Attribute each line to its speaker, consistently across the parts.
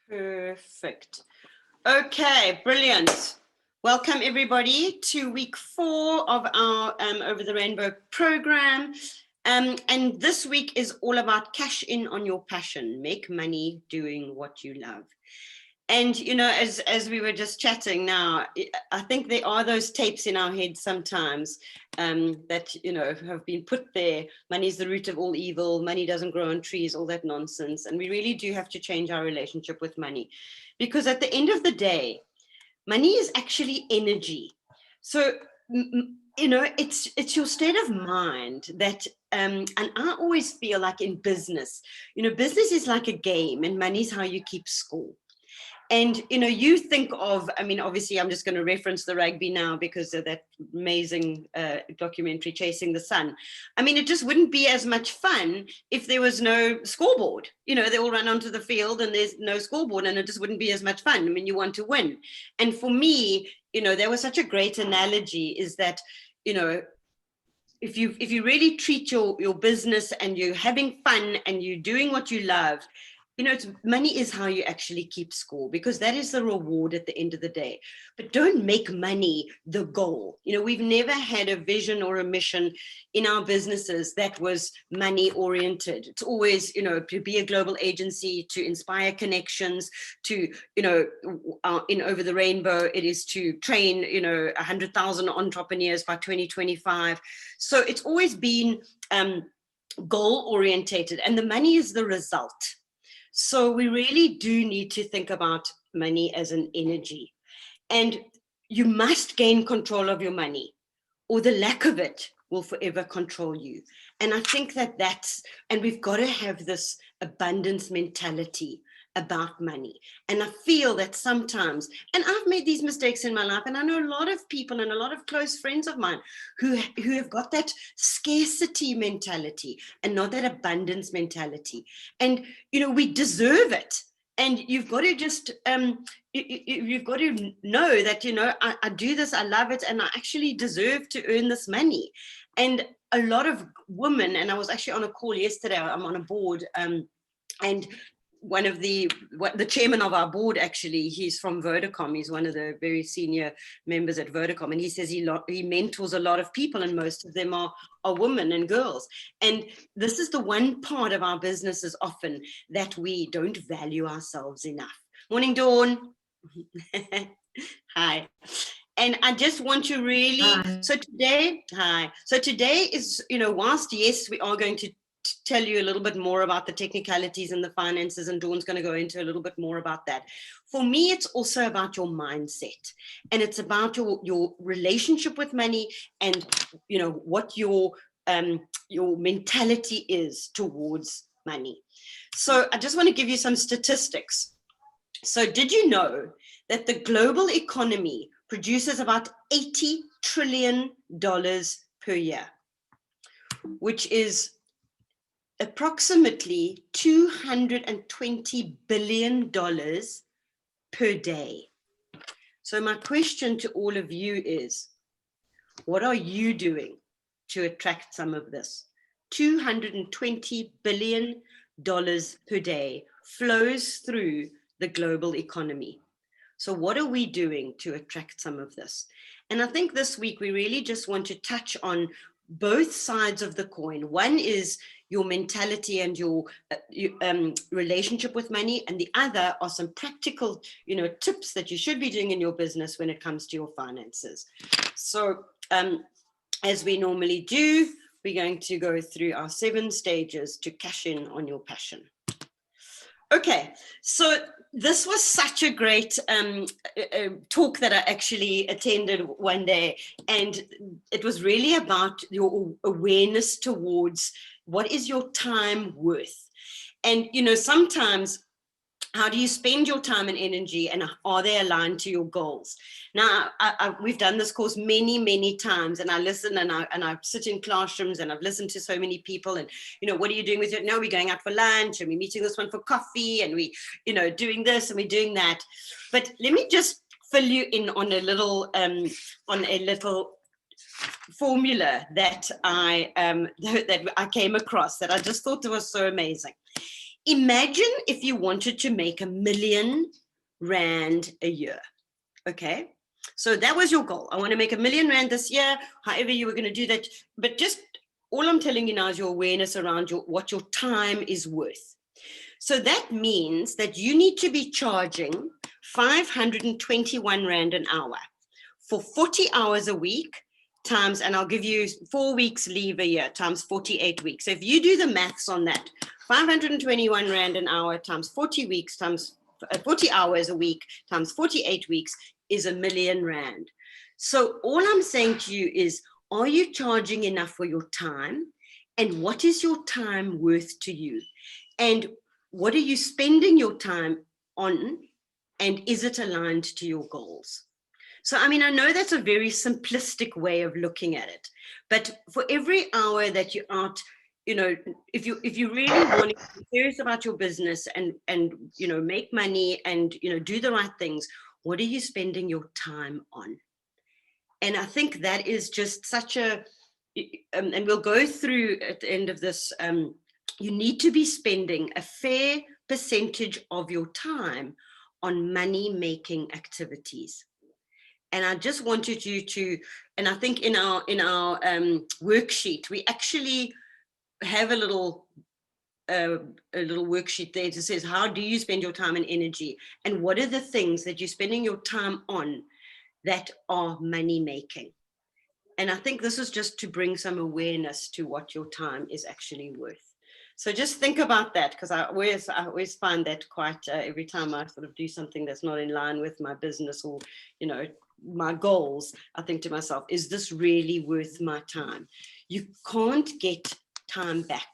Speaker 1: Perfect. Okay, brilliant. Welcome everybody to week 4 of our Over the Rainbow program. And this week is all about cash in on your passion, make money doing what you love. And, you know, as we were just chatting now, I think there are those tapes in our heads sometimes that, you know, have been put there. Money is the root of all evil. Money doesn't grow on trees, all that nonsense. And we really do have to change our relationship with money, because at the end of the day, money is actually energy. So, you know, it's your state of mind that, and I always feel like in business, you know, business is like a game and money is how you keep score. And, you know, you think of, I mean, obviously, I'm just going to reference the rugby now because of that amazing documentary, Chasing the Sun. I mean, it just wouldn't be as much fun if there was no scoreboard. You know, they all run onto the field and there's no scoreboard, and it just wouldn't be as much fun. I mean, you want to win. And for me, you know, there was such a great analogy is that, you know, if you really treat your business and you're having fun and you're doing what you love, you know, money is how you actually keep score, because that is the reward at the end of the day. But don't make money the goal. You know, we've never had a vision or a mission in our businesses that was money oriented. It's always, you know, to be a global agency, to inspire connections, to, you know, in Over the Rainbow, it is to train, you know, 100,000 entrepreneurs by 2025. So it's always been goal orientated, and the money is the result. So we really do need to think about money as an energy, and you must gain control of your money, or the lack of it will forever control you. And I think and we've got to have this abundance mentality about money. And I feel that sometimes, and I've made these mistakes in my life, and I know a lot of people and a lot of close friends of mine who have got that scarcity mentality and not that abundance mentality. And, you know, we deserve it. And you've got to just, you've got to know that, you know, I do this, I love it, and I actually deserve to earn this money. And a lot of women, and I was actually on a call yesterday, I'm on a board, and one of the chairman of our board, actually, he's from Vodacom. He's one of the very senior members at Vodacom. And he says he mentors a lot of people, and most of them are women and girls. And this is the one part of our businesses often that we don't value ourselves enough. Morning, Dawn. Hi. And I just want to really, so today is, you know, whilst, yes, we are going to tell you a little bit more about the technicalities and the finances, and Dawn's going to go into a little bit more about that. For me, it's also about your mindset, and it's about your relationship with money, and, you know, what your mentality is towards money. So I just want to give you some statistics. So did you know that the global economy produces about $80 trillion per year, which is approximately $220 billion per day. So my question to all of you is, what are you doing to attract some of this? $220 billion per day flows through the global economy. So what are we doing to attract some of this? And I think this week we really just want to touch on both sides of the coin. One is your mentality and your relationship with money, and the other are some practical, you know, tips that you should be doing in your business when it comes to your finances. So as we normally do, we're going to go through our 7 stages to cash in on your passion. Okay, so this was such a great talk that I actually attended one day, and it was really about your awareness towards what is your time worth. And, you know, sometimes, how do you spend your time and energy, and are they aligned to your goals? Now, we've done this course many, many times, and I listen and I sit in classrooms, and I've listened to so many people, and, you know, what are you doing with it? No, we're going out for lunch, and we're meeting this one for coffee, and we, you know, doing this and we're doing that. But let me just fill you in on a little formula that I came across that I just thought was so amazing. imagine if you wanted to make R1 million a year. Okay. So that was your goal. I want to make R1 million this year, however you were going to do that. But just all I'm telling you now is your awareness around what your time is worth. So that means that you need to be charging 521 Rand an hour for 40 hours a week times, and I'll give you 4 weeks leave a year times 48 weeks. So if you do the maths on that, 521 Rand an hour times 40 weeks times 40 hours a week times 48 weeks is R1 million. So all I'm saying to you is, are you charging enough for your time? And what is your time worth to you? And what are you spending your time on? And is it aligned to your goals? So, I mean, I know that's a very simplistic way of looking at it, but for every hour that you're out, you know, if you really want to be serious about your business and you know, make money and, you know, do the right things, what are you spending your time on? And I think that is just such a, and we'll go through at the end of this, you need to be spending a fair percentage of your time on money-making activities. And I just wanted you to, and I think in our worksheet, we actually have a little worksheet there that says, how do you spend your time and energy? And what are the things that you're spending your time on that are money making? And I think this is just to bring some awareness to what your time is actually worth. So just think about that, because I always find that quite every time I sort of do something that's not in line with my business or, you know, my goals, I think to myself, is this really worth my time? You can't get time back.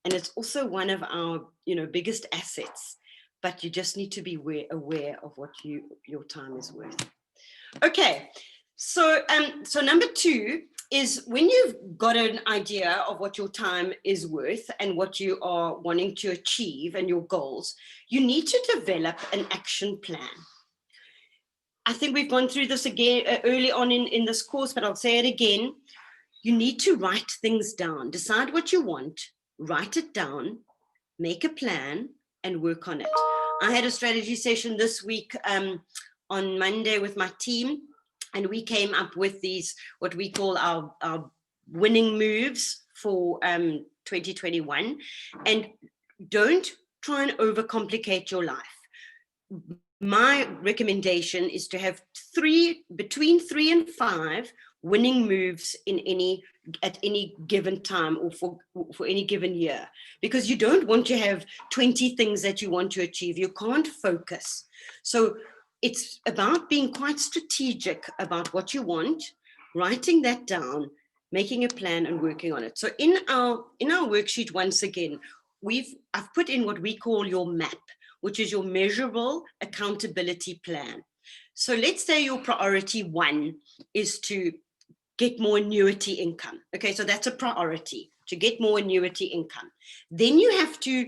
Speaker 1: And it's also one of our, you know, biggest assets, but you just need to be aware of what your time is worth. Okay. So, so number 2 is, when you've got an idea of what your time is worth and what you are wanting to achieve and your goals, you need to develop an action plan. I think we've gone through this again early on in this course, but I'll say it again. You need to write things down, decide what you want, write it down, make a plan and work on it. I had a strategy session this week on Monday with my team, and we came up with these, what we call our winning moves for 2021. And don't try and overcomplicate your life. My recommendation is to have between 3 and 5 winning moves at any given time or for any given year, because you don't want to have 20 things that you want to achieve. You can't focus. So it's about being quite strategic about what you want, writing that down, making a plan and working on it. So in our worksheet, once again, I've put in what we call your MAP, which is your measurable accountability plan. So let's say your priority 1 is to get more annuity income. Okay, so that's a priority, to get more annuity income. Then you have to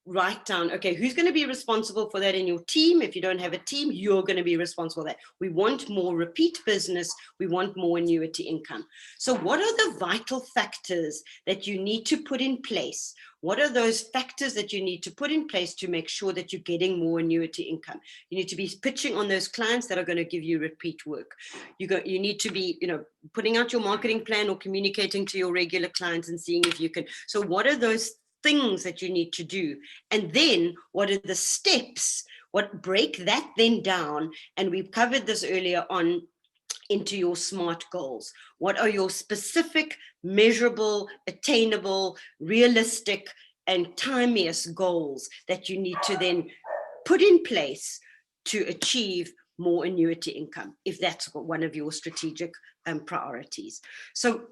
Speaker 1: write down, okay, who's going to be responsible for that in your team? If you don't have a team, you're going to be responsible for that. We want more repeat business. We want more annuity income. So what are the vital factors that you need to put in place? What are those factors that you need to put in place to make sure that you're getting more annuity income? You need to be pitching on those clients that are going to give you repeat work. You need to be, you know, putting out your marketing plan or communicating to your regular clients and seeing if you can. So what are those things that you need to do? And then what are the steps? What break that then down? And we've covered this earlier on, into your SMART goals. What are your specific, measurable, attainable, realistic, and timeless goals that you need to then put in place to achieve more annuity income, if that's one of your strategic priorities? So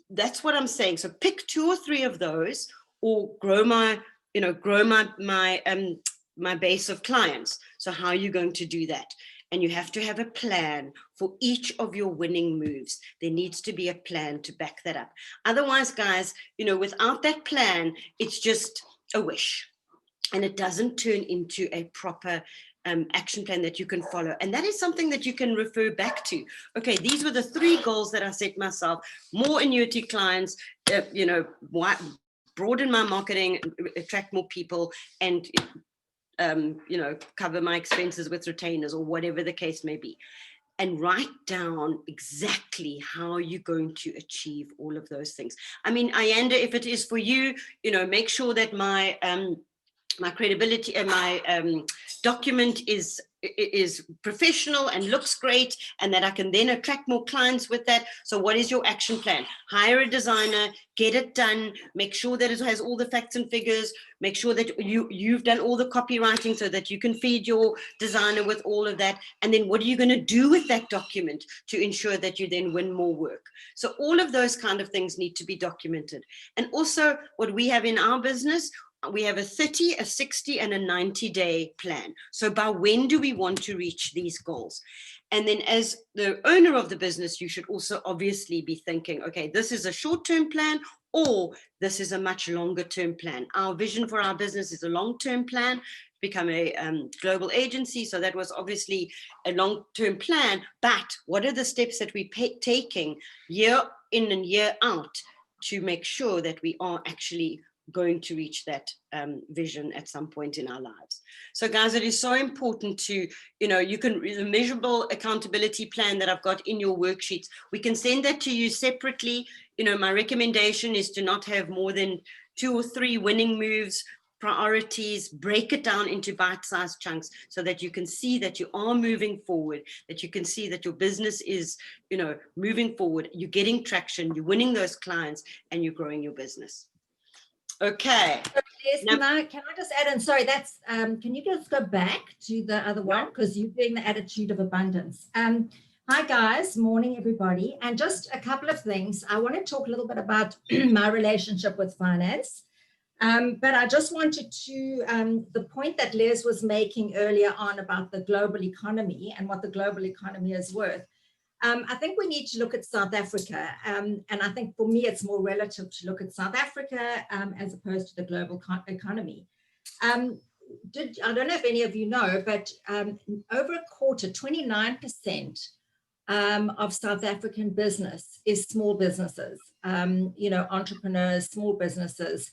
Speaker 1: that's what I'm saying. So pick 2 or 3 of those, or grow my base of clients. So how are you going to do that? And you have to have a plan for each of your winning moves. There needs to be a plan to back that up. Otherwise, guys, you know, without that plan, it's just a wish, and it doesn't turn into a proper action plan that you can follow. And that is something that you can refer back to. Okay, these were the 3 goals that I set myself: more annuity clients, broaden my marketing, attract more people, and cover my expenses with retainers or whatever the case may be. And write down exactly how you're going to achieve all of those things. I mean, Ayanda, if it is for you, make sure that my credibility and my document is professional and looks great, and that I can then attract more clients with that. So what is your action plan? Hire a designer, get it done, make sure that it has all the facts and figures, make sure that you've done all the copywriting so that you can feed your designer with all of that. And then what are you going to do with that document to ensure that you then win more work? So all of those kind of things need to be documented. And also what we have in our business, we have a 30, a 60, and a 90-day plan. So by when do we want to reach these goals? And then as the owner of the business, you should also obviously be thinking, okay, this is a short-term plan, or this is a much longer-term plan. Our vision for our business is a long-term plan, become a global agency. So that was obviously a long-term plan. But what are the steps that we're taking year in and year out to make sure that we are actually going to reach that vision at some point in our lives? So guys, it is so important to, the measurable accountability plan that I've got in your worksheets, we can send that to you separately. My recommendation is to not have more than 2 or 3 winning moves, priorities, break it down into bite-sized chunks so that you can see that you are moving forward, that you can see that your business is, moving forward, you're getting traction, you're winning those clients, and you're growing your business. Okay.
Speaker 2: Yes, can I just add in? Sorry, that's can you just go back to the other one, because you're doing the attitude of abundance. Hi guys, morning everybody, and just a couple of things. I want to talk a little bit about my relationship with finance, but I just wanted to the point that Les was making earlier on about the global economy and what the global economy is worth. I think we need to look at South Africa, and I think for me it's more relative to look at South Africa as opposed to the global economy. I don't know if any of you know, but over a quarter, 29% of South African business is small businesses, entrepreneurs, small businesses.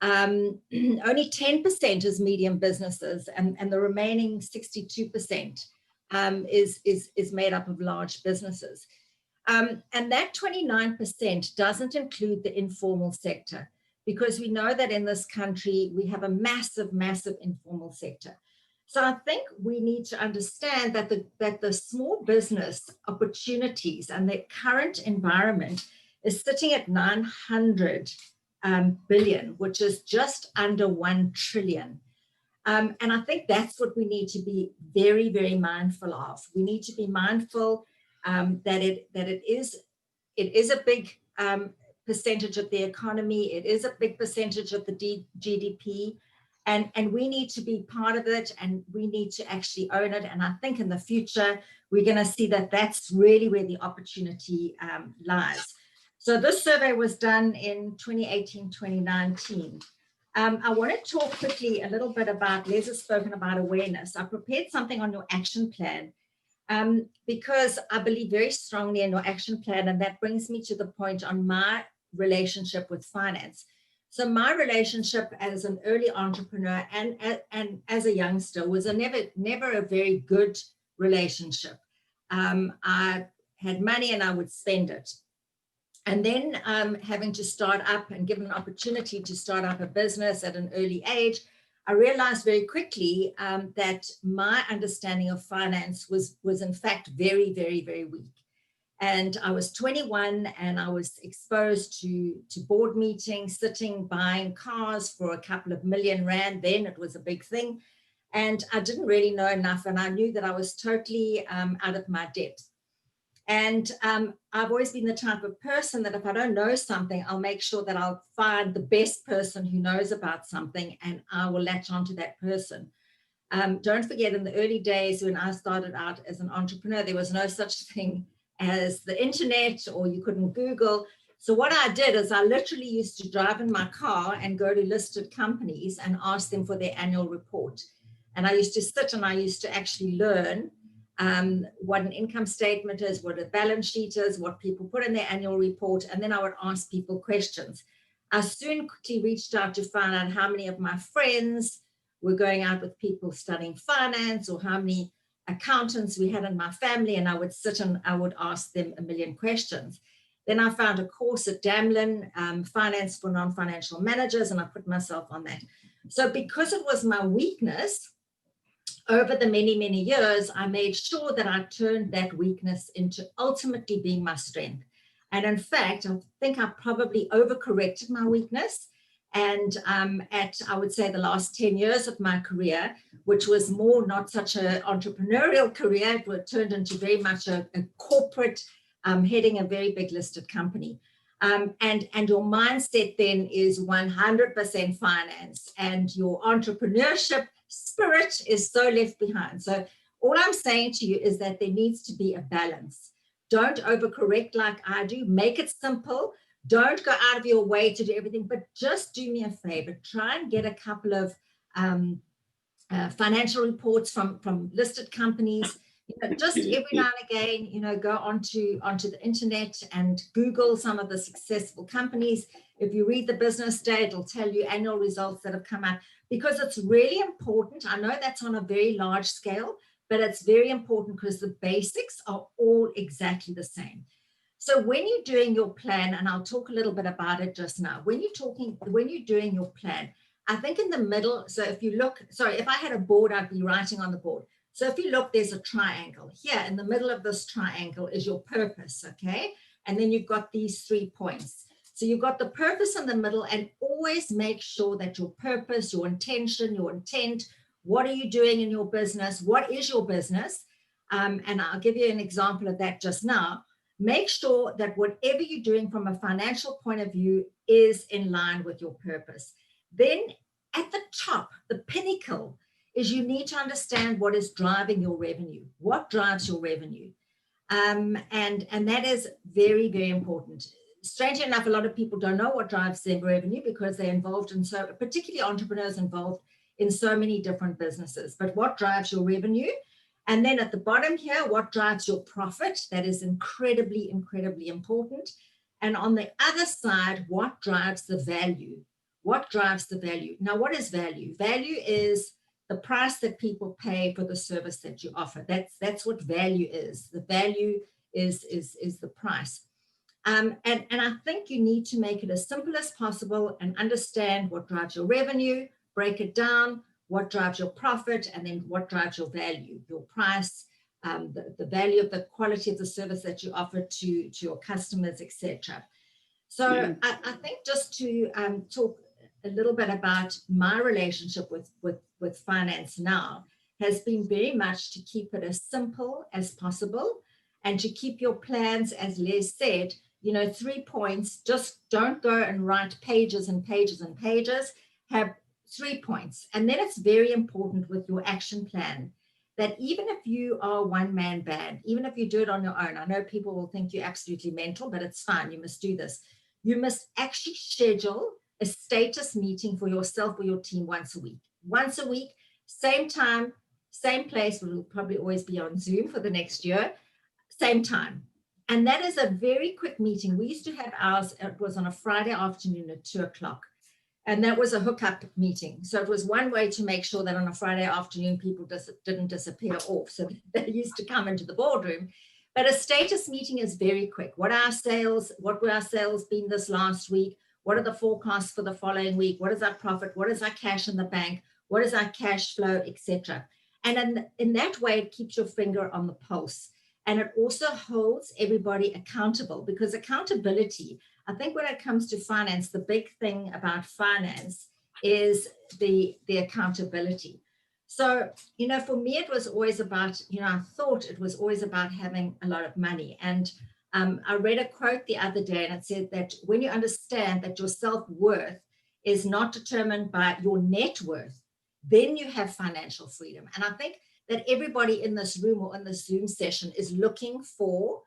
Speaker 2: Only 10% is medium businesses, and the remaining 62% is made up of large businesses. And that 29% doesn't include the informal sector, because we know that in this country, we have a massive, massive informal sector. So I think we need to understand that the small business opportunities and the current environment is sitting at 900 billion, which is just under 1 trillion. And I think that's what we need to be very, very mindful of. We need to be mindful that it is a big percentage of the economy. It is a big percentage of the GDP, and we need to be part of it, and we need to actually own it. And I think in the future, we're going to see that that's really where the opportunity lies. So this survey was done in 2018, 2019. I want to talk quickly a little bit about, Les has spoken about awareness. I prepared something on your action plan because I believe very strongly in your action plan, and that brings me to the point on my relationship with finance. So my relationship as an early entrepreneur and as a youngster was never a very good relationship. I had money and I would spend it. And then having to start up and given an opportunity to start up a business at an early age, I realized very quickly that my understanding of finance was in fact very, very, very weak. And I was 21 and I was exposed to board meetings, sitting, buying cars for a couple of million rand. Then it was a big thing. And I didn't really know enough. And I knew that I was totally out of my depth. And I've always been the type of person that if I don't know something, I'll make sure that I'll find the best person who knows about something and I will latch onto that person. Don't forget, in the early days when I started out as an entrepreneur, there was no such thing as the internet, or you couldn't Google. So what I did is I literally used to drive in my car and go to listed companies and ask them for their annual report. And I used to sit and I used to actually learn what an income statement is, what a balance sheet is, what people put in their annual report, and then I would ask people questions. I soon quickly reached out to find out how many of my friends were going out with people studying finance, or how many accountants we had in my family, and I would sit and I would ask them a million questions. Then I found a course at Damlin, Finance for Non-Financial Managers, and I put myself on that. So because it was my weakness, over the many, many years, I made sure that I turned that weakness into ultimately being my strength. And in fact, I think I probably overcorrected my weakness. And I would say, the last 10 years of my career, which was more not such an entrepreneurial career, it turned into very much a corporate, heading a very big listed company. And your mindset then is 100% finance, and your entrepreneurship spirit is so left behind. So all I'm saying to you is that there needs to be a balance. Don't overcorrect like I do. Make it simple. Don't go out of your way to do everything, but just do me a favor. Try and get a couple of financial reports from listed companies. Just every now and again, go onto the internet and Google some of the successful companies. If you read the Business Day, it'll tell you annual results that have come out, because it's really important. I know that's on a very large scale, but it's very important because the basics are all exactly the same. So when you're doing your plan, and I'll talk a little bit about it just now, when you're doing your plan, I think in the middle, so if you look, sorry, if I had a board, I'd be writing on the board. So if you look, there's a triangle. Here in the middle of this triangle is your purpose, okay? And then you've got these 3 points. So you've got the purpose in the middle, and always make sure that your purpose, your intention, your intent, what are you doing in your business? What is your business? And I'll give you an example of that just now. Make sure that whatever you're doing from a financial point of view is in line with your purpose. Then at the top, the pinnacle, is you need to understand what is driving your revenue. What drives your revenue? And that is very, very important. Strangely enough, a lot of people don't know what drives their revenue because they're involved in particularly entrepreneurs involved in so many different businesses. But what drives your revenue? And then at the bottom here, what drives your profit? That is incredibly, incredibly important. And on the other side, what drives the value? What drives the value? Now, what is value? Value is the price that people pay for the service that you offer. That's what value is. The value is the price. And I think you need to make it as simple as possible and understand what drives your revenue, break it down, what drives your profit, and then what drives your value, your price, the value of the quality of the service that you offer to your customers, etc. So I think just to talk a little bit about my relationship with finance now has been very much to keep it as simple as possible and to keep your plans, as Les said, 3 points. Just don't go and write pages and pages and pages. Have 3 points. And then it's very important with your action plan that even if you are one-man band, even if you do it on your own, I know people will think you're absolutely mental, but it's fine. You must do this. You must actually schedule a status meeting for yourself or your team once a week. Once a week, same time, same place. We'll probably always be on Zoom for the next year, same time. And that is a very quick meeting. We used to have ours, it was on a Friday afternoon at 2:00. And that was a hookup meeting. So it was one way to make sure that on a Friday afternoon, people didn't disappear off. So they used to come into the boardroom. But a status meeting is very quick. What were our sales been this last week? What are the forecasts for the following week? What is our profit? What is our cash in the bank? What is our cash flow, etc.? And in that way, it keeps your finger on the pulse. And it also holds everybody accountable, because accountability, I think when it comes to finance, the big thing about finance is the accountability. So, for me, it was always about, I thought it was always about having a lot of money. And I read a quote the other day, and it said that when you understand that your self-worth is not determined by your net worth, then you have financial freedom. And I think that everybody in this room or in this Zoom session is looking for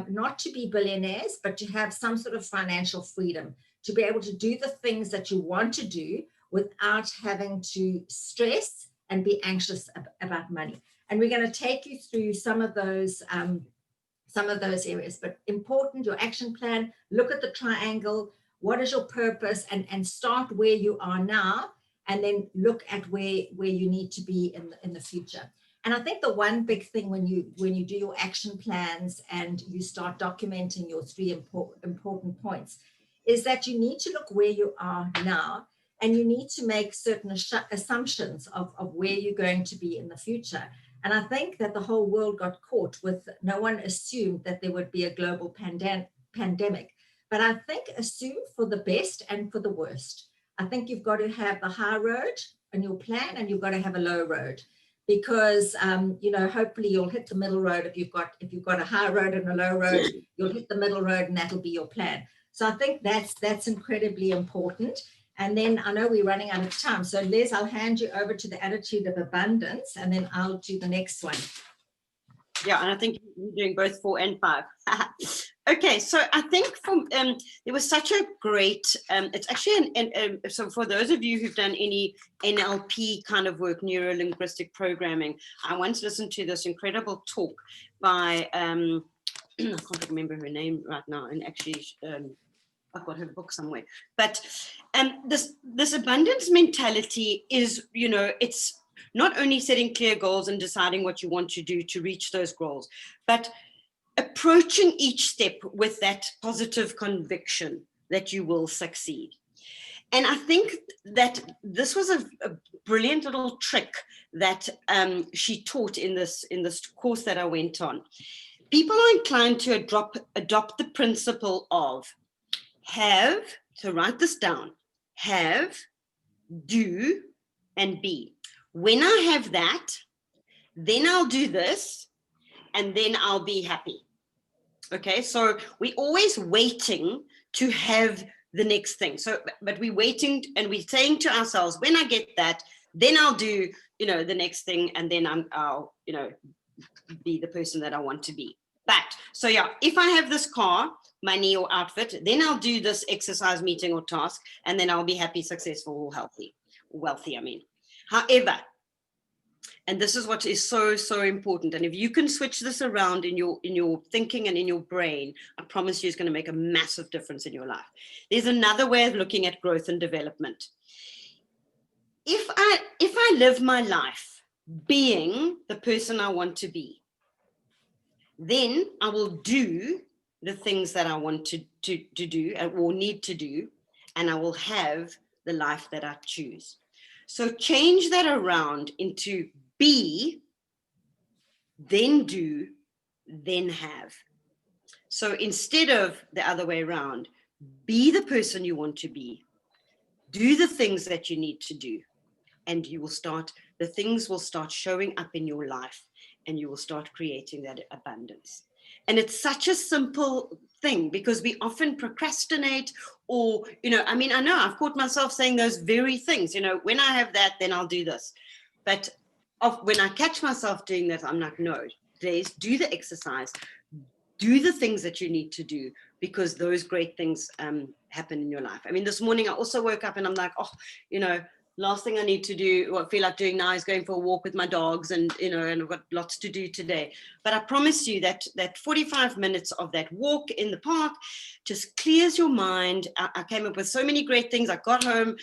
Speaker 2: not to be billionaires, but to have some sort of financial freedom, to be able to do the things that you want to do without having to stress and be anxious about money. And we're going to take you through some of those areas, but important, your action plan, look at the triangle. what is your purpose, and start where you are now, and then look at where you need to be in the future. And I think the one big thing when you do your action plans and you start documenting your three important points is that you need to look where you are now, and you need to make certain assumptions of where you're going to be in the future. And I think that the whole world got caught with, no one assumed that there would be a global pandemic. But I think assume for the best and for the worst. I think you've got to have the high road in your plan, and you've got to have a low road, because hopefully you'll hit the middle road. If you've got a high road and a low road, you'll hit the middle road, and that'll be your plan. So I think that's incredibly important. And then I know we're running out of time. So Les, I'll hand you over to the attitude of abundance, and then I'll do the next one.
Speaker 1: Yeah, and I think you're doing both 4 and 5. Okay, so I think there was such a great, it's actually, so for those of you who've done any NLP kind of work, neuro-linguistic programming, I once listened to this incredible talk by, I can't remember her name right now, and actually, I've got her book somewhere. But this abundance mentality is, it's not only setting clear goals and deciding what you want to do to reach those goals, but approaching each step with that positive conviction that you will succeed. And I think that this was a brilliant little trick that she taught in this course that I went on. People are inclined to adopt the principle of have, so write this down, have, do, and be. When I have that, then I'll do this, and then I'll be happy. Okay, so we're always waiting to have the next thing. So, but we're waiting and we're saying to ourselves, when I get that, then I'll do, the next thing, and then I'll be the person that I want to be. But, so yeah, if I have this car, money or outfit, then I'll do this exercise, meeting or task, and then I'll be happy, successful, or healthy, wealthy, I mean. However, and this is what is so, so important, and if you can switch this around in your thinking and in your brain, I promise you it's going to make a massive difference in your life. There's another way of looking at growth and development. If I live my life being the person I want to be, then I will do the things that I want to do or need to do, and I will have the life that I choose. So change that around into be, then do, then have. So instead of the other way around, be the person you want to be, do the things that you need to do, and the things will start showing up in your life, and you will start creating that abundance. And it's such a simple thing, because we often procrastinate, or, I know I've caught myself saying those very things, when I have that, then I'll do this. But when I catch myself doing that, I'm like, no, please do the exercise, do the things that you need to do, because those great things happen in your life. This morning I also woke up and I'm like, last thing I need to do, what I feel like doing now, is going for a walk with my dogs, and and I've got lots to do today. But I promise you that 45 minutes of that walk in the park just clears your mind. I came up with so many great things. I got home,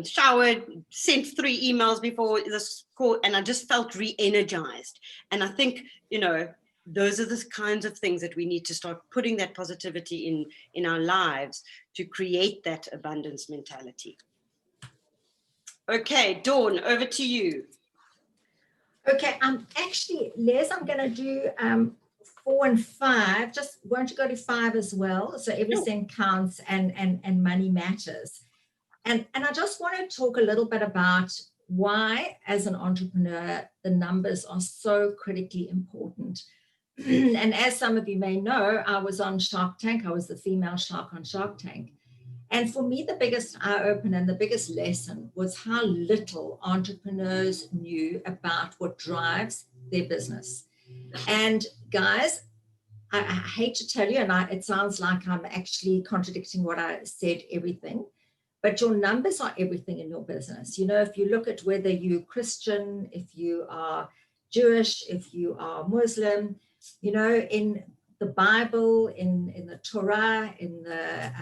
Speaker 1: showered, sent 3 emails before this call, and I just felt re-energized. And I think, those are the kinds of things that we need to start putting that positivity in our lives to create that abundance mentality. Okay, Dawn, over to you.
Speaker 2: Okay, actually, Les, I'm going to do 4 and 5. Just won't you go to 5 as well? So every cent counts, and money matters. And I just want to talk a little bit about why, as an entrepreneur, the numbers are so critically important. And as some of you may know, I was on Shark Tank. I was the female shark on Shark Tank. And for me, the biggest eye-opener and the biggest lesson was how little entrepreneurs knew about what drives their business. And guys, I hate to tell you, and it sounds like I'm actually contradicting what I said, everything, but your numbers are everything in your business. If you look at whether you're Christian, if you are Jewish, if you are Muslim, in the Bible, in the Torah, in the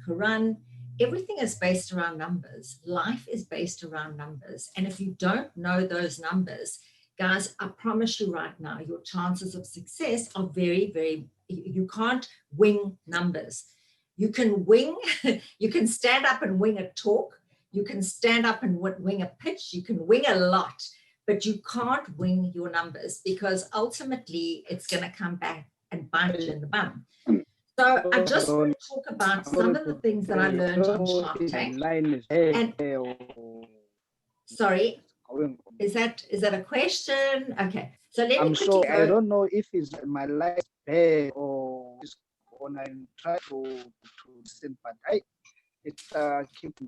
Speaker 2: Quran. Everything is based around numbers. Life is based around numbers. And if you don't know those numbers, guys, I promise you right now, your chances of success are very, very, you can't wing numbers. You can wing, you can stand up and wing a talk. You can stand up and wing a pitch. You can wing a lot, but you can't wing your numbers, because ultimately it's going to come back and bite you in the bum. So I just want to talk about some of the things that I learned on Shark Tank. And sorry, is that a question? Okay, so let me quickly go.
Speaker 3: I don't know if it's my life bad or it's on and try to listen, but it keep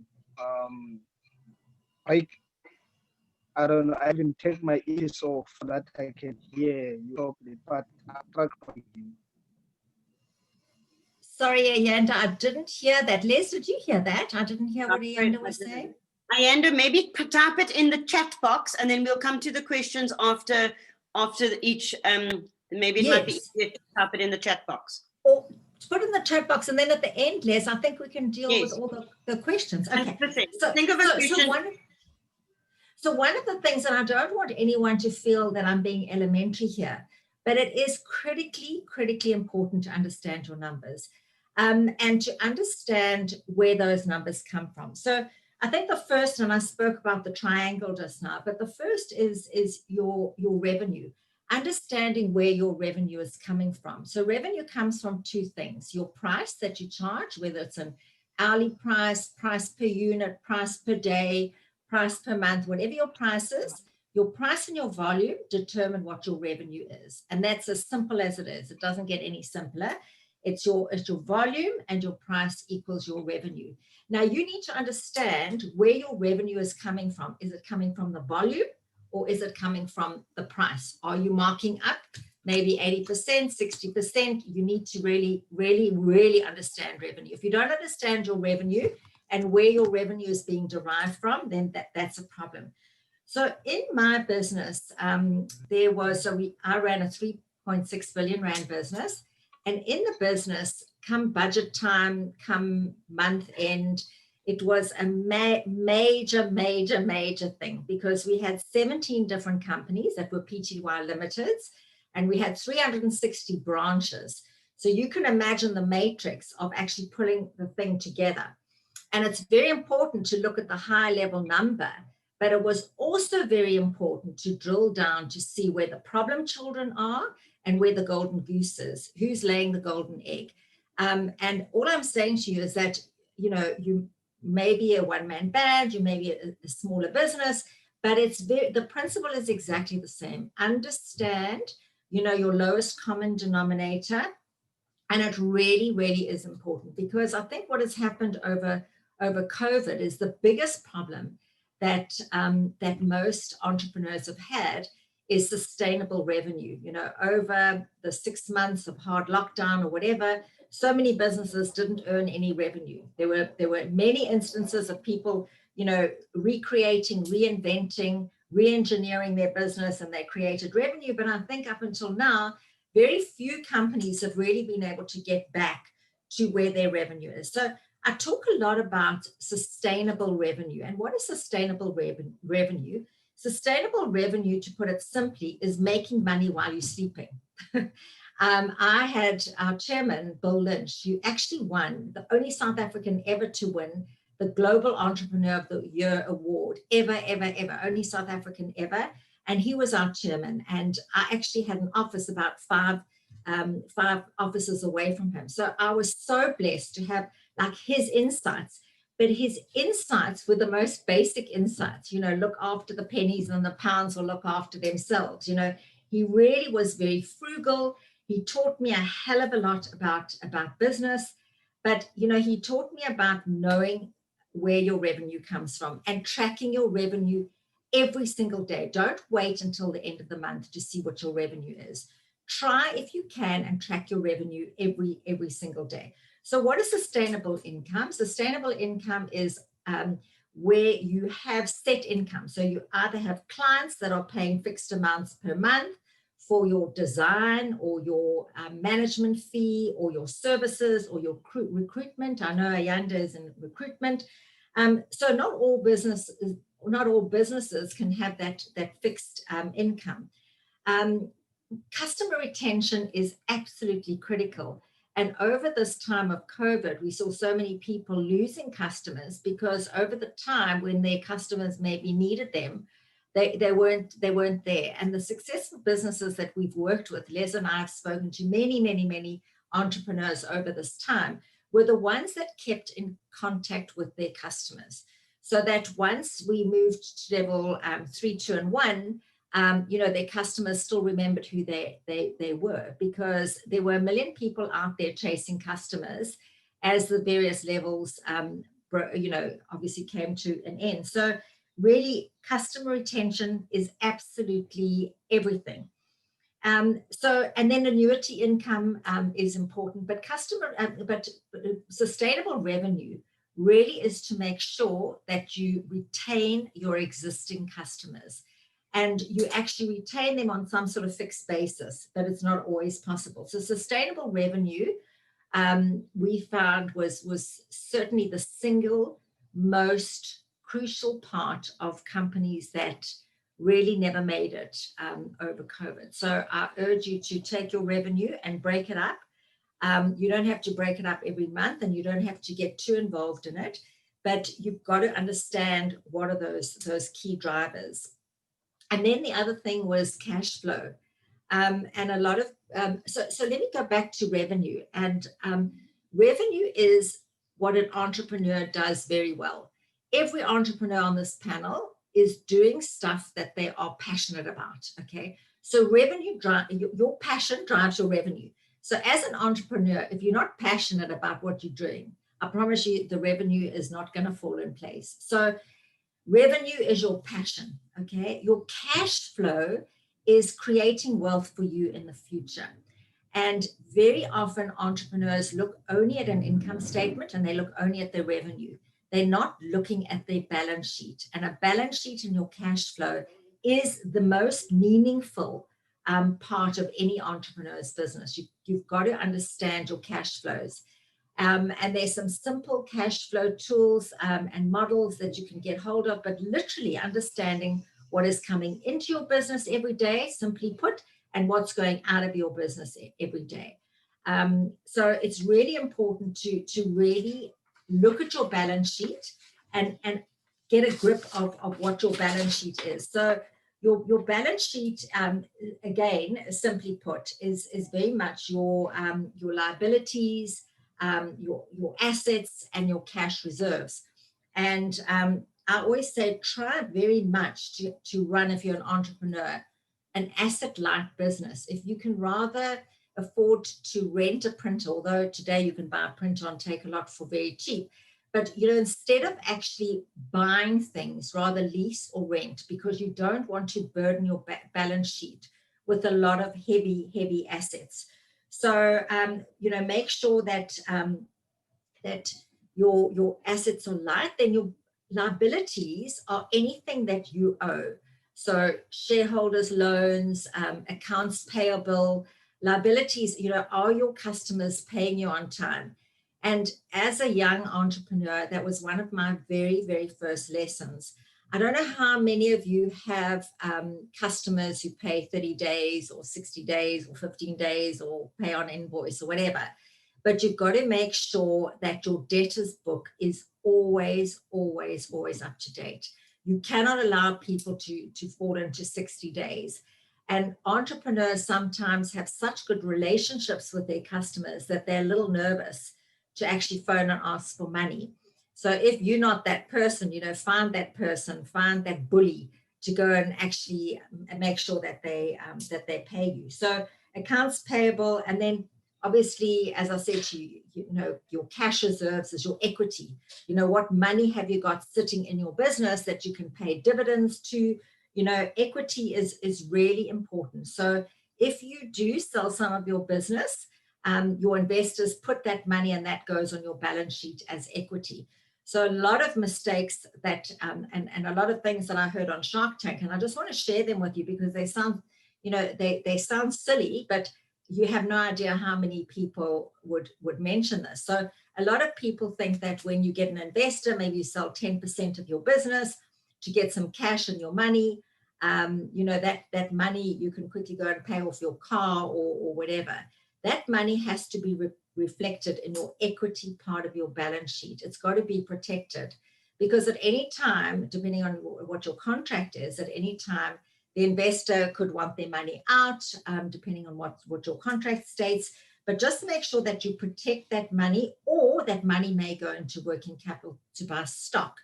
Speaker 3: I don't know. I even take my ears off so that I can hear you properly, but I try to hear.
Speaker 2: Sorry, Ayanda, I didn't hear that. Les, did you hear that? I didn't hear what Ayanda was saying.
Speaker 1: Ayanda, maybe type it in the chat box, and then we'll come to the questions after each. Maybe it might be easier to type it in the chat box.
Speaker 2: Or put in the chat box, and then at the end, Les, I think we can deal with all the questions. Okay.
Speaker 1: So think of a question.
Speaker 2: So one of the things, and I don't want anyone to feel that I'm being elementary here, but it is critically important to understand your numbers. And to understand where those numbers come from. So I think the first, and I spoke about the triangle just now, but the first is your revenue, understanding where your revenue is coming from. So revenue comes from two things: your price that you charge, whether it's an hourly price, price per unit, price per day, price per month, whatever your price is. Your price and your volume determine what your revenue is. And that's as simple as it is. It doesn't get any simpler. It's your volume, and your price equals your revenue. Now you need to understand where your revenue is coming from. Is it coming from the volume, or is it coming from the price? Are you marking up maybe 80%, 60%? You need to really understand revenue. If you don't understand your revenue and where your revenue is being derived from, then that's a problem. So in my business, I ran a 3.6 billion rand business. And in the business, come budget time, come month end, it was a major thing, because we had 17 different companies that were PTY limiteds, and we had 360 branches. So you can imagine the matrix of actually pulling the thing together. And it's very important to look at the high level number, but it was also very important to drill down to see where the problem children are and where the golden goose is, who's laying the golden egg. And all I'm saying to you is that, you may be a one-man band, you may be a smaller business, but the principle is exactly the same. Understand, your lowest common denominator. And it really is important, because I think what has happened over COVID is the biggest problem that most entrepreneurs have had is sustainable revenue. Over the 6 months of hard lockdown or whatever, so many businesses didn't earn any revenue. There were many instances of people, recreating, reinventing, re-engineering their business, and they created revenue. But I think up until now, very few companies have really been able to get back to where their revenue is. So I talk a lot about sustainable revenue. And what is sustainable revenue? Sustainable revenue, to put it simply, is making money while you're sleeping. I had our chairman, Bill Lynch, who actually won, the only South African ever to win the Global Entrepreneur of the Year award, ever, only South African ever. And he was our chairman. And I actually had an office about five offices away from him. So I was so blessed to have his insights. But his insights were the most basic insights, look after the pennies and the pounds will look after themselves. He really was very frugal. He taught me a hell of a lot about business, but, he taught me about knowing where your revenue comes from and tracking your revenue every single day. Don't wait until the end of the month to see what your revenue is. Try, if you can, and track your revenue every single day. So what is sustainable income? Sustainable income is where you have set income. So you either have clients that are paying fixed amounts per month for your design or your management fee or your services or your recruitment. I know Ayanda is in recruitment. So not all businesses can have that fixed income. Customer retention is absolutely critical. And over this time of COVID, we saw so many people losing customers because over the time when their customers maybe needed them, they weren't there. And the successful businesses that we've worked with, Les and I have spoken to many entrepreneurs over this time, were the ones that kept in contact with their customers. So that once we moved to level 3, 2, and 1, their customers still remembered who they were, because there were 1 million people out there chasing customers as the various levels, obviously came to an end. So really, customer retention is absolutely everything. And then annuity income is important, but sustainable revenue really is to make sure that you retain your existing customers. And you actually retain them on some sort of fixed basis, but it's not always possible. So sustainable revenue, we found was certainly the single most crucial part of companies that really never made it over COVID. So I urge you to take your revenue and break it up. You don't have to break it up every month, and you don't have to get too involved in it, but you've got to understand what are those key drivers. And then the other thing was cash flow. And a lot of, so let me go back to revenue. And revenue is what an entrepreneur does very well. Every entrepreneur on this panel is doing stuff that they are passionate about, okay? So revenue, your passion drives your revenue. So as an entrepreneur, if you're not passionate about what you're doing, I promise you the revenue is not going to fall in place. So revenue is your passion, okay? Your cash flow is creating wealth for you in the future. And very often entrepreneurs look only at an income statement and they look only at their revenue. They're not looking at their balance sheet. And a balance sheet and your cash flow is the most meaningful part of any entrepreneur's business. You've got to understand your cash flows. And there's some simple cash flow tools and models that you can get hold of, but literally understanding what is coming into your business every day, simply put, and what's going out of your business every day. So it's really important to really look at your balance sheet and get a grip of what your balance sheet is. So your balance sheet, again, simply put, is very much your liabilities, your assets, and your cash reserves. And I always say, try very much to run, if you're an entrepreneur, an asset-light business. If you can rather afford to rent a printer, although today you can buy a printer on Take-A-Lot for very cheap, but instead of actually buying things, rather lease or rent, because you don't want to burden your balance sheet with a lot of heavy assets. So make sure that that your assets are light. Then your liabilities are anything that you owe. So shareholders' loans, accounts payable, liabilities, are your customers paying you on time? And as a young entrepreneur, that was one of my very first lessons. I don't know how many of you have customers who pay 30 days or 60 days or 15 days or pay on invoice or whatever, but you've got to make sure that your debtors book is always up to date. You cannot allow people to fall into 60 days. And entrepreneurs sometimes have such good relationships with their customers that they're a little nervous to actually phone and ask for money. So if you're not that person, find that person, find that bully to go and actually make sure that they pay you. So accounts payable, and then obviously, as I said to you, your cash reserves is your equity. What money have you got sitting in your business that you can pay dividends to? Equity is really important. So if you do sell some of your business, your investors put that money and that goes on your balance sheet as equity. So a lot of mistakes that, and a lot of things that I heard on Shark Tank, and I just want to share them with you because they sound, they sound silly, but you have no idea how many people would mention this. So a lot of people think that when you get an investor, maybe you sell 10% of your business to get some cash in your money, that money you can quickly go and pay off your car or whatever. That money has to be reflected in your equity part of your balance sheet. It's got to be protected, because at any time, depending on what your contract is, at any time, the investor could want their money out, depending on what your contract states. But just make sure that you protect that money, or that money may go into working capital to buy stock.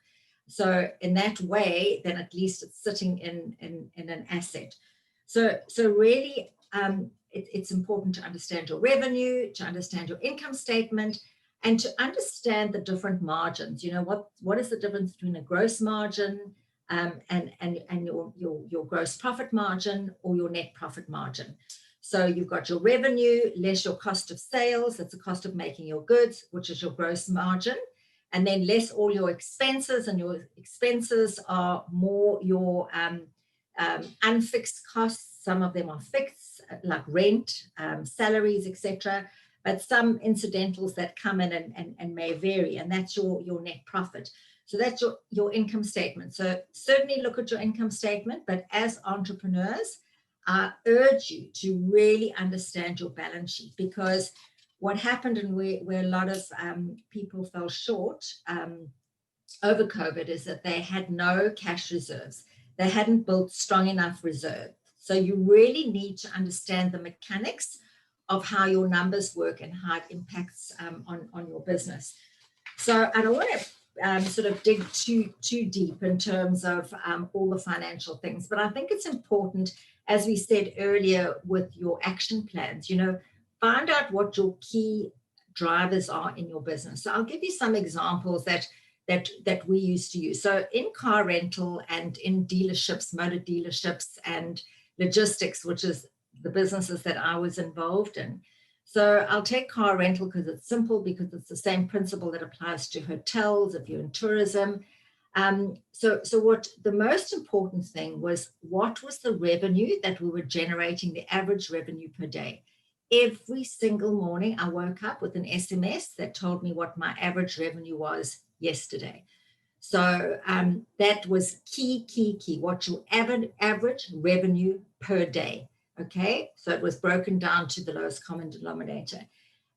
Speaker 2: So in that way, then at least it's sitting in an asset. So really, it's important to understand your revenue, to understand your income statement, and to understand the different margins. What is the difference between a gross margin and your gross profit margin, or your net profit margin. So you've got your revenue less your cost of sales, that's the cost of making your goods, which is your gross margin, and then less all your expenses, and your expenses are more your unfixed costs. Some of them are fixed, like rent, salaries, etc., but some incidentals that come in and may vary, and that's your net profit. So that's your income statement. So certainly look at your income statement, but as entrepreneurs, I urge you to really understand your balance sheet, because what happened, and where a lot of people fell short over COVID, is that they had no cash reserves. They hadn't built strong enough reserve. So you really need to understand the mechanics of how your numbers work and how it impacts on your business. So I don't want to sort of dig too deep in terms of all the financial things, but I think it's important, as we said earlier, with your action plans, find out what your key drivers are in your business. So I'll give you some examples that we used to use. So in car rental and in dealerships, motor dealerships and logistics, which is the businesses that I was involved in. So I'll take car rental because it's simple, because it's the same principle that applies to hotels if you're in tourism. So what the most important thing was, what was the revenue that we were generating, the average revenue per day? Every single morning I woke up with an SMS that told me what my average revenue was yesterday. So that was key. What's your average revenue per day? Okay, so it was broken down to the lowest common denominator.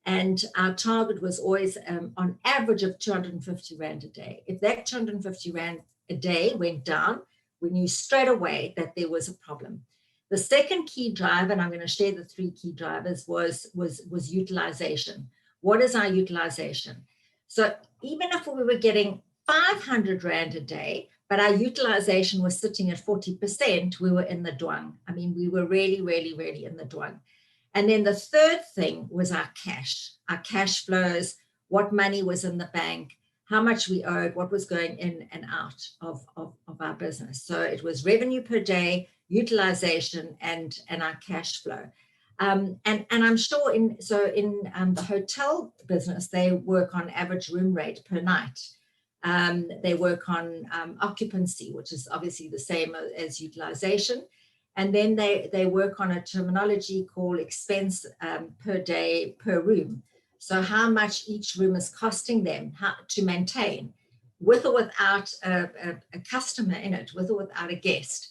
Speaker 2: And our target was always on average of 250 Rand a day. If that 250 Rand a day went down, we knew straight away that there was a problem. The second key driver, and I'm going to share the three key drivers, was utilization. What is our utilization? So even if we were getting 500 Rand a day, but our utilization was sitting at 40%, we were in the dwang. I mean, we were really, really, really in the dwang. And then the third thing was our cash flows, what money was in the bank, how much we owed, what was going in and out of our business. So it was revenue per day, utilization, and our cash flow. And I'm sure in the hotel business, they work on average room rate per night. They work on occupancy, which is obviously the same as utilization. And then they work on a terminology called expense per day per room. So how much each room is costing them to maintain, with or without a customer in it, with or without a guest.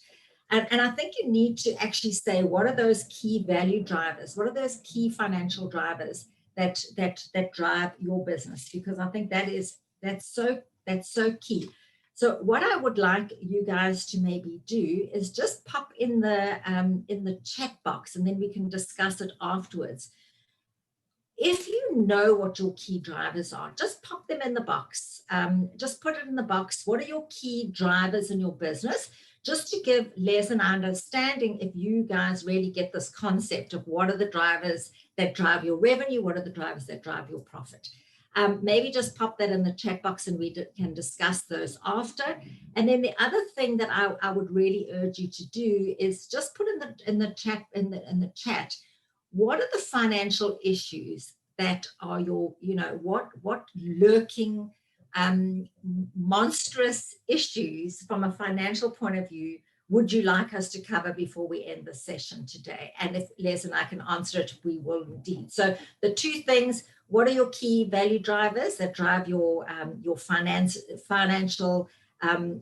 Speaker 2: And I think you need to actually say, what are those key value drivers? What are those key financial drivers that drive your business? Because I think that's so key. So what I would like you guys to maybe do is just pop in the chat box, and then we can discuss it afterwards. If you know what your key drivers are, just pop them in the box. Just put it in the box. What are your key drivers in your business? Just to give Les an understanding, if you guys really get this concept of what are the drivers that drive your revenue, what are the drivers that drive your profit. Maybe just pop that in the chat box, and we can discuss those after. And then the other thing that I would really urge you to do is just put in the chat, what are the financial issues that are your, what lurking monstrous issues from a financial point of view would you like us to cover before we end the session today? And if Les and I can answer it, we will indeed. So the two things: what are your key value drivers that drive your financial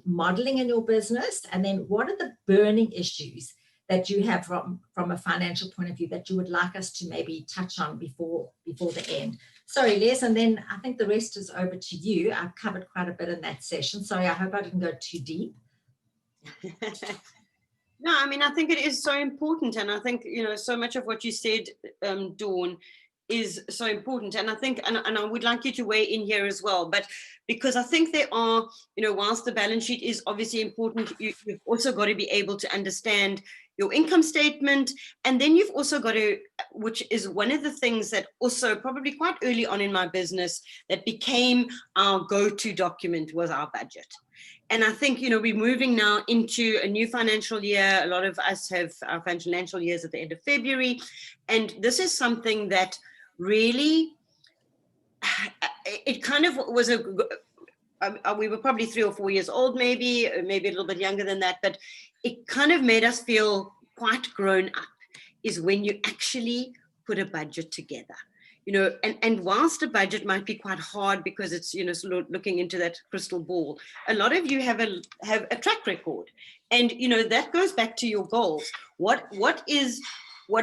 Speaker 2: modeling in your business? And then what are the burning issues that you have from a financial point of view that you would like us to maybe touch on before the end? Sorry, Les, and then I think the rest is over to you. I've covered quite a bit in that session. Sorry, I hope I didn't go too deep.
Speaker 1: No, I mean, I think it is so important. And I think, so much of what you said, Dawn, is so important. And I think, and I would like you to weigh in here as well, but because I think there are, whilst the balance sheet is obviously important, you've also got to be able to understand your income statement. And then you've also got to, which is one of the things that also probably quite early on in my business that became our go-to document, was our budget. And I think, we're moving now into a new financial year. A lot of us have our financial years at the end of February. And this is something that really, it kind of was we were probably 3 or 4 years old, maybe a little bit younger than that, but it kind of made us feel quite grown up, is when you actually put a budget together. And whilst a budget might be quite hard because it's, looking into that crystal ball, a lot of you have a track record. And, that goes back to your goals. What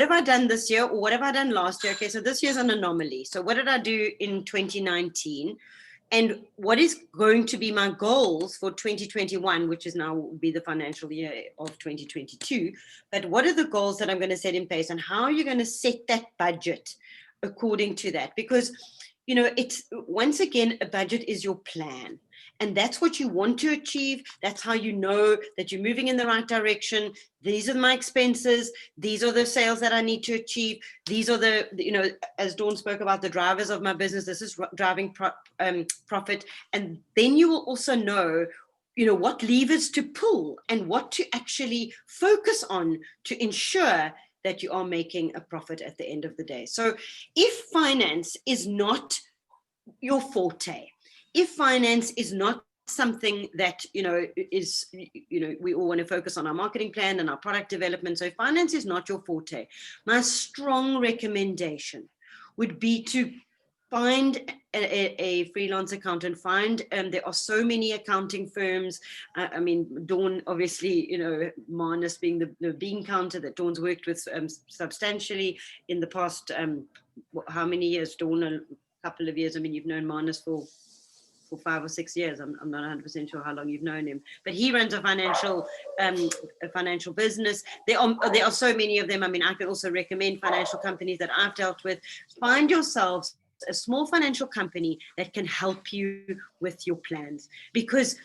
Speaker 1: have I done this year, or what have I done last year? Okay, so this year's an anomaly. So what did I do in 2019? And what is going to be my goals for 2021, which is now will be the financial year of 2022. But what are the goals that I'm going to set in place, and how are you going to set that budget according to that? Because, it's, once again, a budget is your plan. And that's what you want to achieve. That's how you know that you're moving in the right direction. These are my expenses. These are the sales that I need to achieve. These are the, as Dawn spoke about, the drivers of my business. This is driving profit. And then you will also know, what levers to pull and what to actually focus on to ensure that you are making a profit at the end of the day. So if finance is not your forte, if finance is not something that, is, we all want to focus on our marketing plan and our product development. So if finance is not your forte, my strong recommendation would be to find a freelance accountant. There are so many accounting firms. I mean, Dawn, obviously, Manus being the bean counter that Dawn's worked with substantially in the past, how many years, Dawn? A couple of years. I mean, you've known Manus for 5 or 6 years. I'm not 100% sure how long you've known him, but he runs a financial business. There are so many of them. I mean, I can also recommend financial companies that I've dealt with. Find yourselves a small financial company that can help you with your plans, because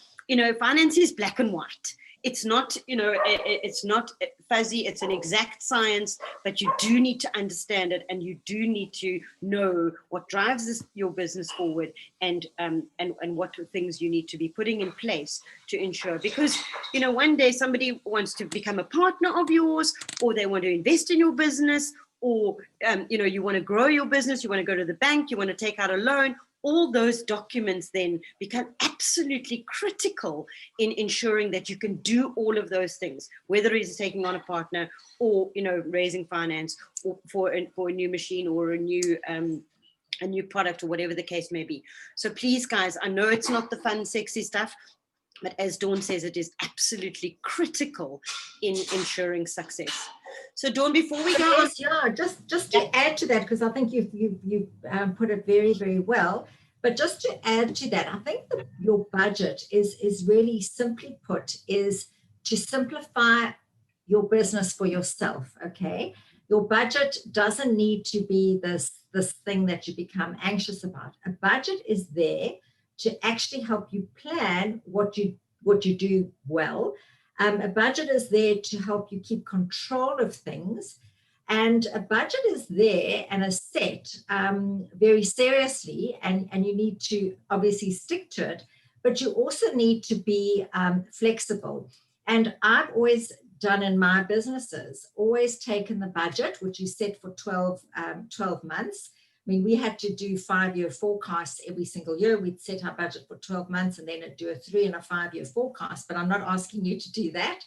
Speaker 1: finance is black and white. It's not, it's not fuzzy. It's an exact science, but you do need to understand it, and you do need to know what drives your business forward, and what things you need to be putting in place to ensure. Because one day somebody wants to become a partner of yours, or they want to invest in your business, or you want to grow your business, you want to go to the bank, you want to take out a loan. All those documents then become absolutely critical in ensuring that you can do all of those things, whether it is taking on a partner, or raising finance, or for a new machine, or a new product, or whatever the case may be. So please, guys, I know it's not the fun, sexy stuff, but as Dawn says, it is absolutely critical in ensuring success. So Dawn, before we go on,
Speaker 2: yeah, just to add to that, because I think you put it very, very well. But just to add to that, I think that your budget is really, simply put, is to simplify your business for yourself. Okay, your budget doesn't need to be this thing that you become anxious about. A budget is there to actually help you plan what you do well. A budget is there to help you keep control of things. And a budget is there and is set very seriously, and you need to obviously stick to it, but you also need to be flexible. And I've always done in my businesses, always taken the budget, which is set for 12 months. I mean, we had to do 5-year forecasts every single year. We'd set our budget for 12 months and then do a 3 and a 5-year forecast, but I'm not asking you to do that.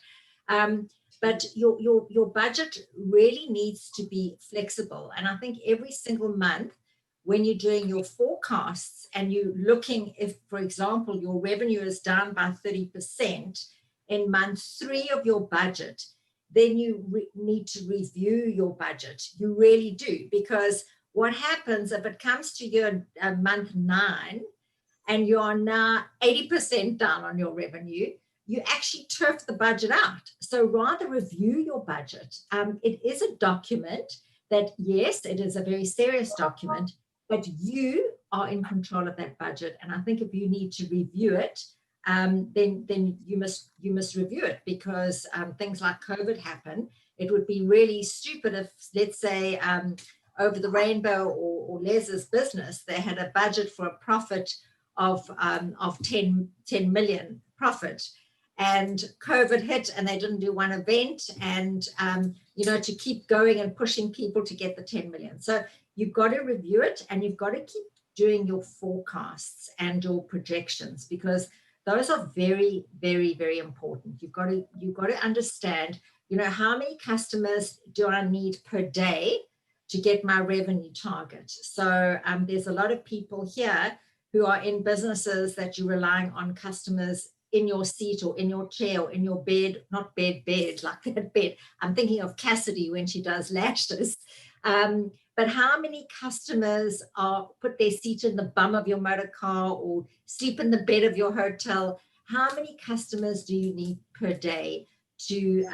Speaker 2: But your budget really needs to be flexible. And I think every single month, when you're doing your forecasts and you're looking, if, for example, your revenue is down by 30% in month 3 of your budget, then you need to review your budget. You really do, because what happens if it comes to your month 9 and you are now 80% down on your revenue, you actually turf the budget out. So rather review your budget. It is a document that, yes, it is a very serious document, but you are in control of that budget. And I think if you need to review it, then you must review it, because things like COVID happen. It would be really stupid if, let's say, Over the Rainbow or Les's business, they had a budget for a profit of 10 million profit, and COVID hit and they didn't do one event, and to keep going and pushing people to get the 10 million. So you've got to review it, and you've got to keep doing your forecasts and your projections, because those are very, very, very important. You've got to understand, how many customers do I need per day to get my revenue target? So there's a lot of people here who are in businesses that you're relying on customers in your seat or in your chair or in your bed, not bed, like that bed. I'm thinking of Cassidy when she does lashes. But how many customers put their seat in the bum of your motor car or sleep in the bed of your hotel? How many customers do you need per day to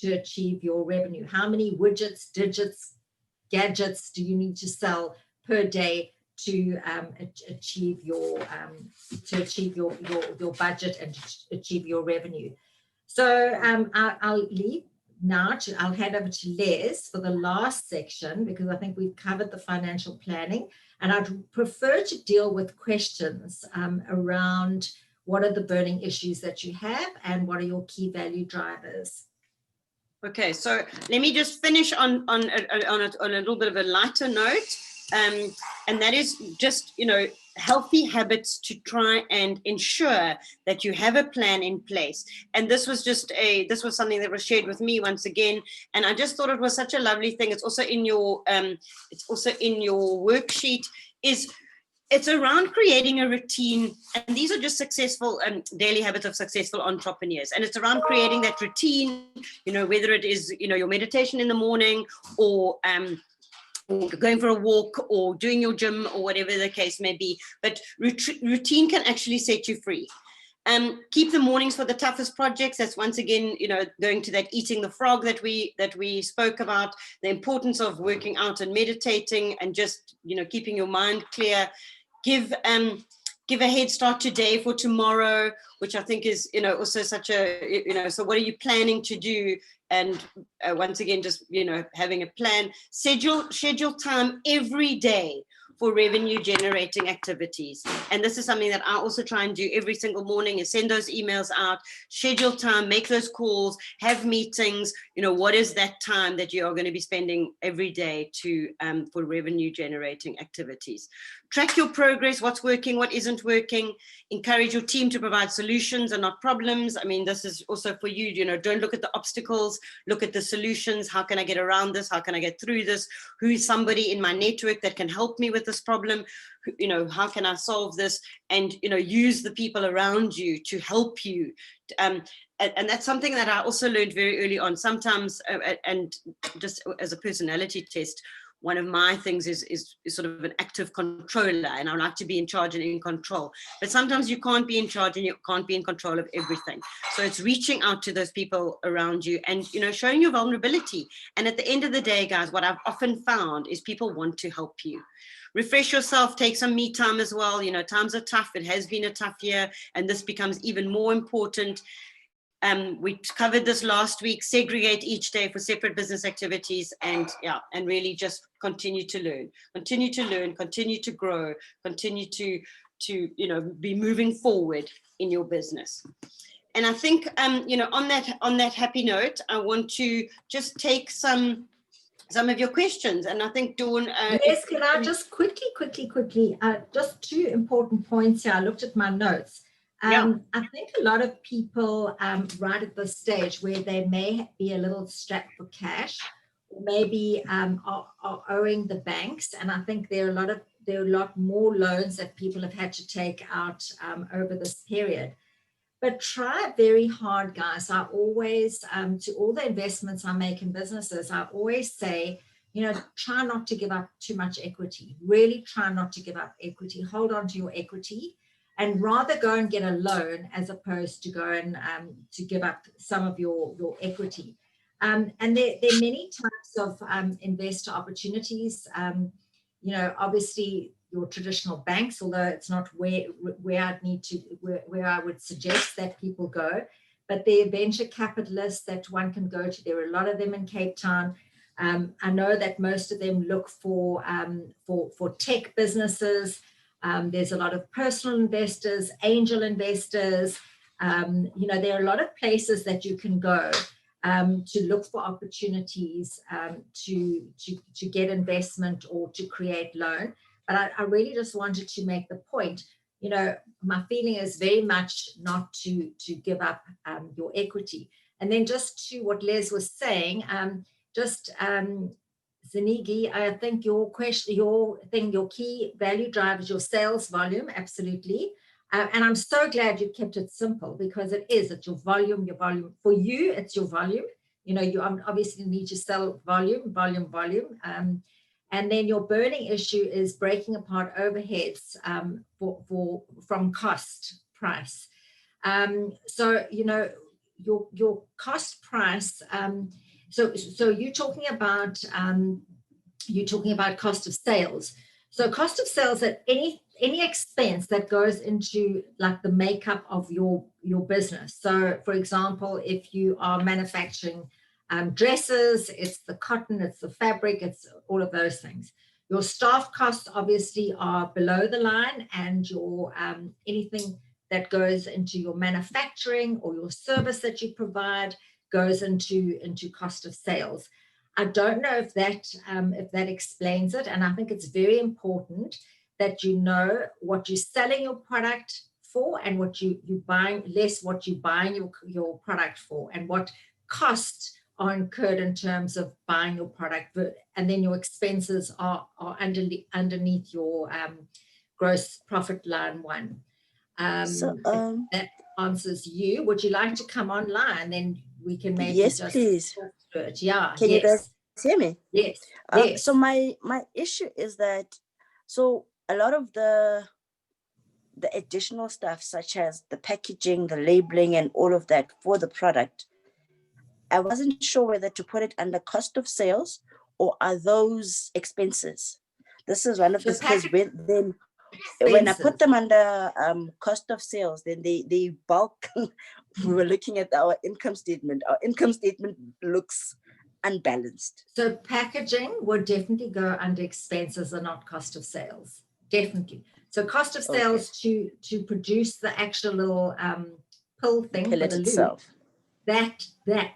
Speaker 2: achieve your revenue? How many widgets, digits, gadgets do you need to sell per day to achieve your budget and to achieve your revenue? So I'll leave now. I'll hand over to Les for the last section, because I think we've covered the financial planning, and I'd prefer to deal with questions around what are the burning issues that you have and what are your key value drivers.
Speaker 1: Okay, so let me just finish on a little bit of a lighter note, and that is just, healthy habits to try and ensure that you have a plan in place. And this was something that was shared with me once again, and I just thought it was such a lovely thing. It's also in your worksheet. It's around creating a routine, and these are just successful daily habits of successful entrepreneurs. And it's around creating that routine, whether it is, your meditation in the morning, or going for a walk, or doing your gym, or whatever the case may be. But routine can actually set you free. Keep the mornings for the toughest projects. That's once again, going to that eating the frog that we spoke about, the importance of working out and meditating, and just, keeping your mind clear. Give a head start today for tomorrow, which I think is, also such a, so what are you planning to do? And once again, just, having a plan. Schedule time every day for revenue generating activities. And this is something that I also try and do every single morning, is send those emails out, schedule time, make those calls, have meetings. What is that time that you are going to be spending every day for revenue generating activities? Track your progress, what's working, what isn't working. Encourage your team to provide solutions and not problems. I mean, this is also for you, don't look at the obstacles, look at the solutions. How can I get around this? How can I get through this? Who is somebody in my network that can help me with this problem? How can I solve this? And, use the people around you to help you. And that's something that I also learned very early on. Sometimes, and just as a personality test, one of my things is sort of an active controller, and I like to be in charge and in control. But sometimes you can't be in charge and you can't be in control of everything. So it's reaching out to those people around you and, showing your vulnerability. And at the end of the day, guys, what I've often found is people want to help you. Refresh yourself, take some me time as well. Times are tough. It has been a tough year, and this becomes even more important. We covered this last week. Segregate each day for separate business activities, and really just continue to learn, continue to grow, continue to be moving forward in your business. And I think on that happy note, I want to just take some of your questions. And I think Dawn,
Speaker 2: yes, can I just quickly, just 2 important points here. I looked at my notes. I think a lot of people right at this stage where they may be a little strapped for cash, or maybe are owing the banks, and I think there are a lot more loans that people have had to take out over this period. But try very hard, guys. I always, to all the investments I make in businesses, I always say, try not to give up too much equity. Really try not to give up equity. Hold on to your equity, and rather go and get a loan as opposed to go and to give up some of your equity. And there are many types of investor opportunities. Obviously your traditional banks, although it's not where I would suggest that people go, but there are venture capitalists that one can go to. There are a lot of them in Cape Town. I know that most of them look for tech businesses. There's a lot of personal investors, angel investors. There are a lot of places that you can go to look for opportunities to get investment or to create loan. But I really just wanted to make the point, my feeling is very much not to give up your equity. And then just to what Les was saying, Zinigi, I think your key value driver is your sales volume, absolutely. And I'm so glad you kept it simple, because it's your volume. For you, it's your volume. You obviously need to sell volume. And then your burning issue is breaking apart overheads from cost price. So your cost price. So you're talking about cost of sales. So cost of sales, at any expense that goes into like the makeup of your business. So for example, if you are manufacturing dresses, it's the cotton, it's the fabric, it's all of those things. Your staff costs obviously are below the line, and your anything that goes into your manufacturing or your service that you provide goes into cost of sales. I don't know if that explains it, and I think it's very important that you know what you're selling your product for, and what you're buying, less what you're buying your product for, and what costs are incurred in terms of buying your product, and then your expenses are underneath your gross profit line one. That answers you. Would you like to come online? Then we can maybe
Speaker 4: yes, please.
Speaker 2: Talk through it. Yeah.
Speaker 4: Can you guys hear me?
Speaker 2: Yes. Yes.
Speaker 4: So my issue is that, so a lot of the additional stuff, such as the packaging, the labeling, and all of that for the product, I wasn't sure whether to put it under cost of sales or are those expenses. This is one of the, because when I put them under cost of sales, then they bulk. We were looking at our income statement. Our income statement looks unbalanced.
Speaker 2: So packaging would definitely go under expenses and not cost of sales. Definitely. So cost of sales to produce the actual little pill thing for the itself. That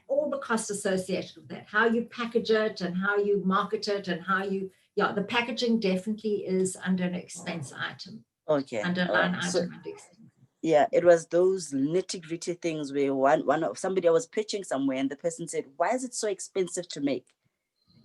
Speaker 2: all the costs associated with that, how you package it and how you market it and how you, the packaging definitely is under an expense item.
Speaker 4: Okay.
Speaker 2: Under line item under expense.
Speaker 4: Yeah, it was those nitty-gritty things where somebody I was pitching somewhere, and the person said, "Why is it so expensive to make?"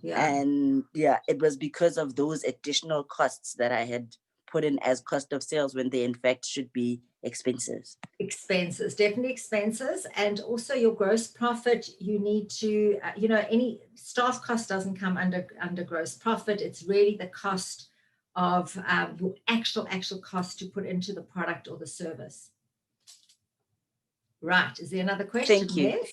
Speaker 4: Yeah. And it was because of those additional costs that I had put in as cost of sales when they in fact should be expenses. Expenses,
Speaker 2: definitely expenses. And also your gross profit, you need to, any staff cost doesn't come under gross profit. It's really the cost of your actual cost to put into the product or the service. Right. Is there another question?
Speaker 4: Thank you.
Speaker 2: Yes?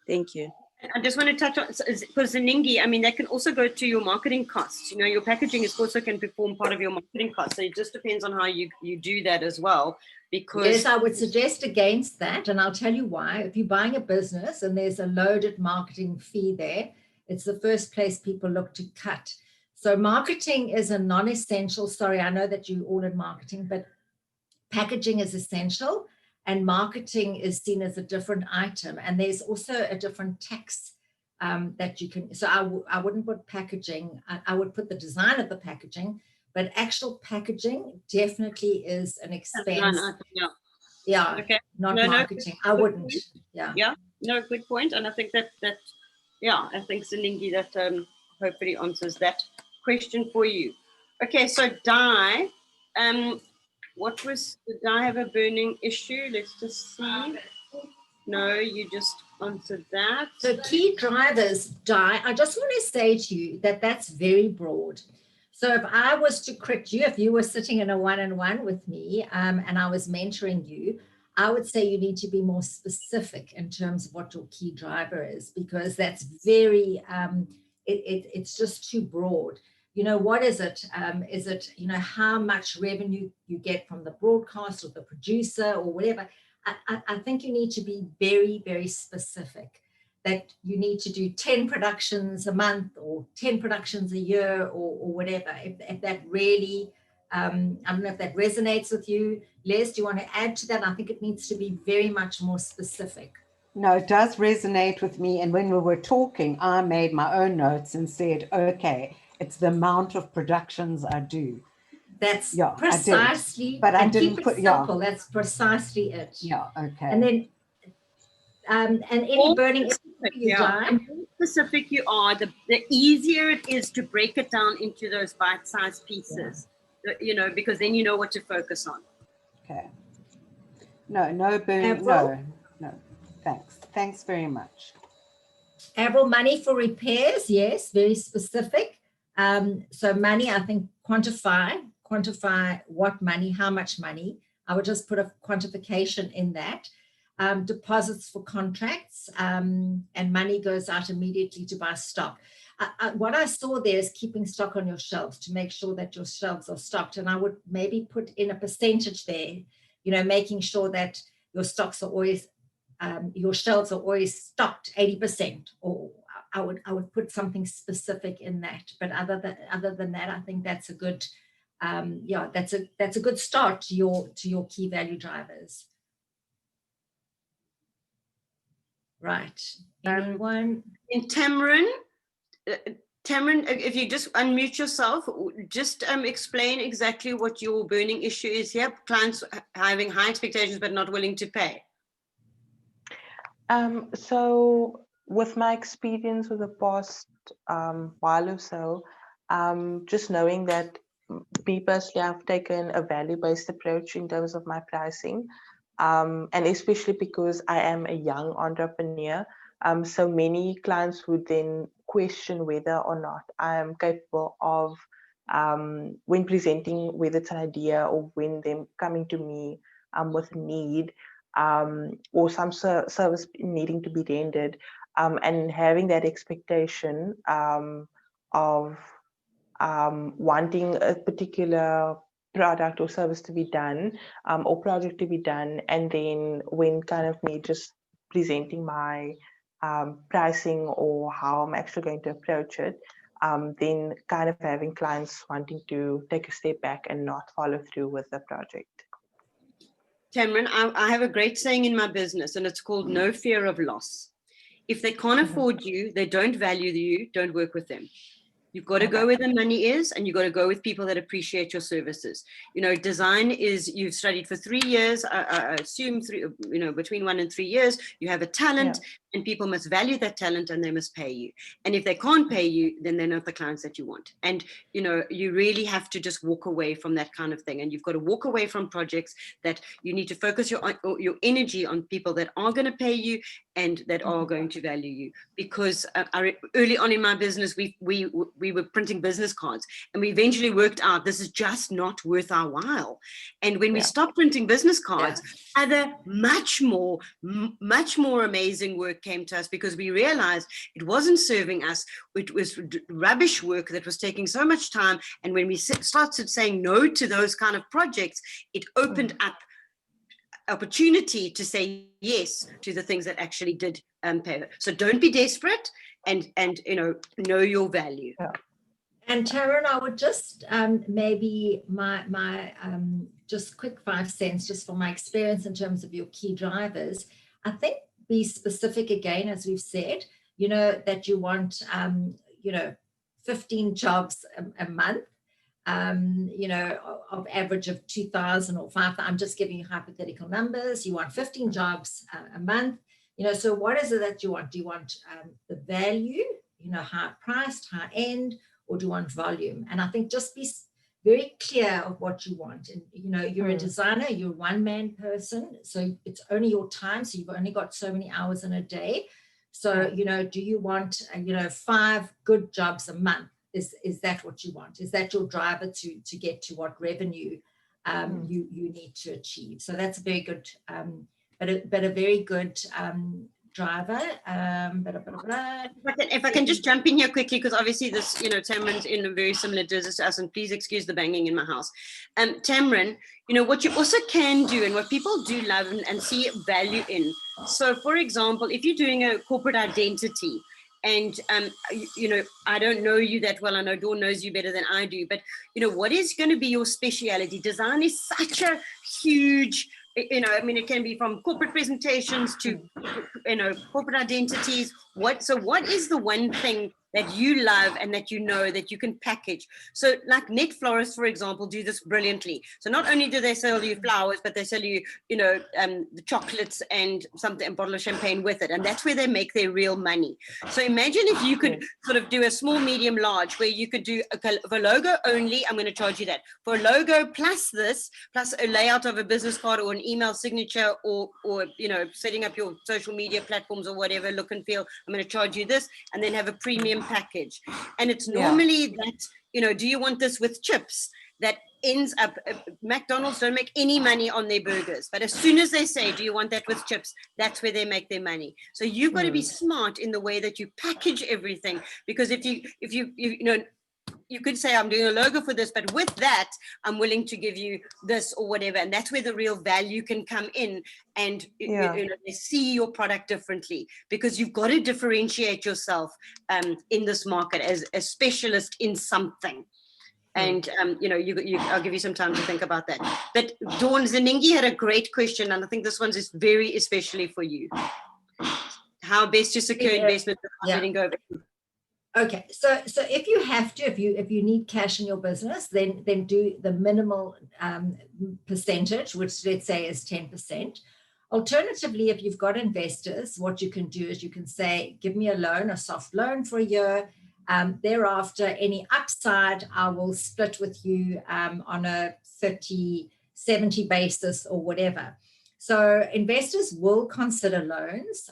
Speaker 4: Thank you.
Speaker 1: I just want to touch on, because Zaningi, I mean, that can also go to your marketing costs. Your packaging also can perform part of your marketing costs. So it just depends on how you do that as well. Because
Speaker 2: yes, I would suggest against that. And I'll tell you why. If you're buying a business and there's a loaded marketing fee there, it's the first place people look to cut. So marketing is a non-essential. Sorry, I know that you all in marketing, but packaging is essential. And marketing is seen as a different item. And there's also a different tax that you can, so I wouldn't put packaging, I would put the design of the packaging, but actual packaging definitely is an expense. Yeah,
Speaker 1: Okay.
Speaker 2: not
Speaker 1: No,
Speaker 2: marketing. I
Speaker 1: good
Speaker 2: wouldn't.
Speaker 1: point.
Speaker 2: Yeah.
Speaker 1: Yeah, no, good point. And I think that yeah, I think Ziningi, that hopefully answers that question for you. Okay, so Di, did Di have a burning issue? Let's just see. No, you just answered that.
Speaker 2: So key drivers, Di, I just want to say to you that that's very broad. So if I was to correct you, if you were sitting in a one-on-one with me and I was mentoring you, I would say you need to be more specific in terms of what your key driver is, because that's very, it's just too broad. You know, what is it? Is it, you know, how much revenue you get from the broadcast or the producer or whatever? I think you need to be very, very specific, that you need to do 10 productions a month or 10 productions a year or whatever. If that really, I don't know if that resonates with you. Les, do you want to add to that? I think it needs to be very much more specific.
Speaker 5: No, it does resonate with me. And when we were talking, I made my own notes and said, okay, it's the amount of productions I do.
Speaker 2: That's
Speaker 5: I
Speaker 2: precisely,
Speaker 5: did. But I didn't
Speaker 2: keep it
Speaker 5: put,
Speaker 2: simple. That's precisely it.
Speaker 5: Yeah, okay.
Speaker 2: And then, and any burning you
Speaker 1: the more specific you are, the easier it is to break it down into those bite-sized pieces, you know, because then you know what to focus on.
Speaker 5: Okay. No burning, no, thanks. Thanks very much.
Speaker 2: Avril, money for repairs, yes, very specific. So money, I think quantify what money, how much money. I would just put a quantification in that. Deposits for contracts, and money goes out immediately to buy stock. What I saw there is keeping stock on your shelves to make sure that your shelves are stocked. And I would maybe put in a percentage there, you know, making sure that your stocks are always, your shelves are always stocked 80%, or I would put something specific in that. But other than that, I think that's a good, that's a good start to your key value drivers. Right. Anyone?
Speaker 1: In Tamron, if you just unmute yourself, just explain exactly what your burning issue is here. Clients having high expectations but not willing to pay.
Speaker 6: So with my experience with the past while or so, just knowing that me personally, I've taken a value-based approach in terms of my pricing. And especially because I am a young entrepreneur, so many clients would then question whether or not I am capable of, when presenting, whether it's an idea or when them coming to me with a need, or some service needing to be rendered, and having that expectation of wanting a particular product or service to be done, or project to be done, and then when kind of me just presenting my pricing or how I'm actually going to approach it, then kind of having clients wanting to take a step back and not follow through with the project.
Speaker 1: Tamron, I have a great saying in my business, and it's called no fear of loss. If they can't afford you, they don't value you, don't work with them. You've got to go where the money is, and you've got to go with people that appreciate your services. You know, design is, you've studied for 3 years, I assume between 1 and 3 years, you have a talent, and people must value that talent and they must pay you. And if they can't pay you, then they're not the clients that you want. And, you know, you really have to just walk away from that kind of thing. And you've got to walk away from projects that you need to focus your energy on people that are going to pay you and that are going to value you. Because early on in my business, we were printing business cards, and we eventually worked out this is just not worth our while. And when we stopped printing business cards, other much more amazing work came to us, because we realized it wasn't serving us. It was rubbish work that was taking so much time. And when we started saying no to those kind of projects, it opened up opportunity to say yes to the things that actually did pay. So don't be desperate, and know your value.
Speaker 2: And Taryn, I would just maybe my just quick 5 cents just from my experience in terms of your key drivers. I think be specific again, as we've said, that you want 15 jobs a month. you know, of average of 2,000 or 5,000. I'm just giving you hypothetical numbers. You want 15 jobs a month. You know, so what is it that you want? Do you want the value, you know, high priced, high end, or do you want volume? And I think just be very clear of what you want. And, you know, you're a designer, you're a one-man person, so it's only your time. So you've only got so many hours in a day. So, you know, do you want, you know, 5 good jobs a month? Is that what you want? Is that your driver to get to what revenue you need to achieve? So that's a very good, but a very good driver.
Speaker 1: If I can just jump in here quickly, because obviously this, you know, Tamron's in a very similar business to us, and please excuse the banging in my house. Tamron, you know, what you also can do and what people do love and see value in. So for example, if you're doing a corporate identity, and you know, I don't know you that well. I know Dawn knows you better than I do, but you know, what is going to be your speciality? Design is such a huge, you know, I mean, it can be from corporate presentations to, you know, corporate identities. What is the one thing that you love and that you know that you can package? So like Net Florists, for example, do this brilliantly. So not only do they sell you flowers, but they sell you, you know, the chocolates and something, a bottle of champagne with it. And that's where they make their real money. So imagine if you could sort of do a small, medium, large, where you could do a logo only. I'm going to charge you that. For a logo plus this, plus a layout of a business card or an email signature, or you know, setting up your social media platforms or whatever look and feel, I'm going to charge you this, and then have a premium package. And it's normally that, you know, do you want this with chips? That ends up, McDonald's don't make any money on their burgers, but as soon as they say, do you want that with chips, that's where they make their money. So you've got to be smart in the way that you package everything, because if you know, you could say, I'm doing a logo for this, but with that, I'm willing to give you this or whatever. And that's where the real value can come in. And you know, they see your product differently, because you've got to differentiate yourself in this market as a specialist in something. And, you know, I'll give you some time to think about that. But Dawn, Zaningi had a great question, and I think this one's is very especially for you. How best to secure investment without letting go of it.
Speaker 2: Okay, so if you have to, if you need cash in your business, then do the minimal percentage, which let's say is 10%. Alternatively, if you've got investors, what you can do is you can say, give me a loan, a soft loan for a year. Thereafter, any upside, I will split with you on a 30-70 basis or whatever. So investors will consider loans,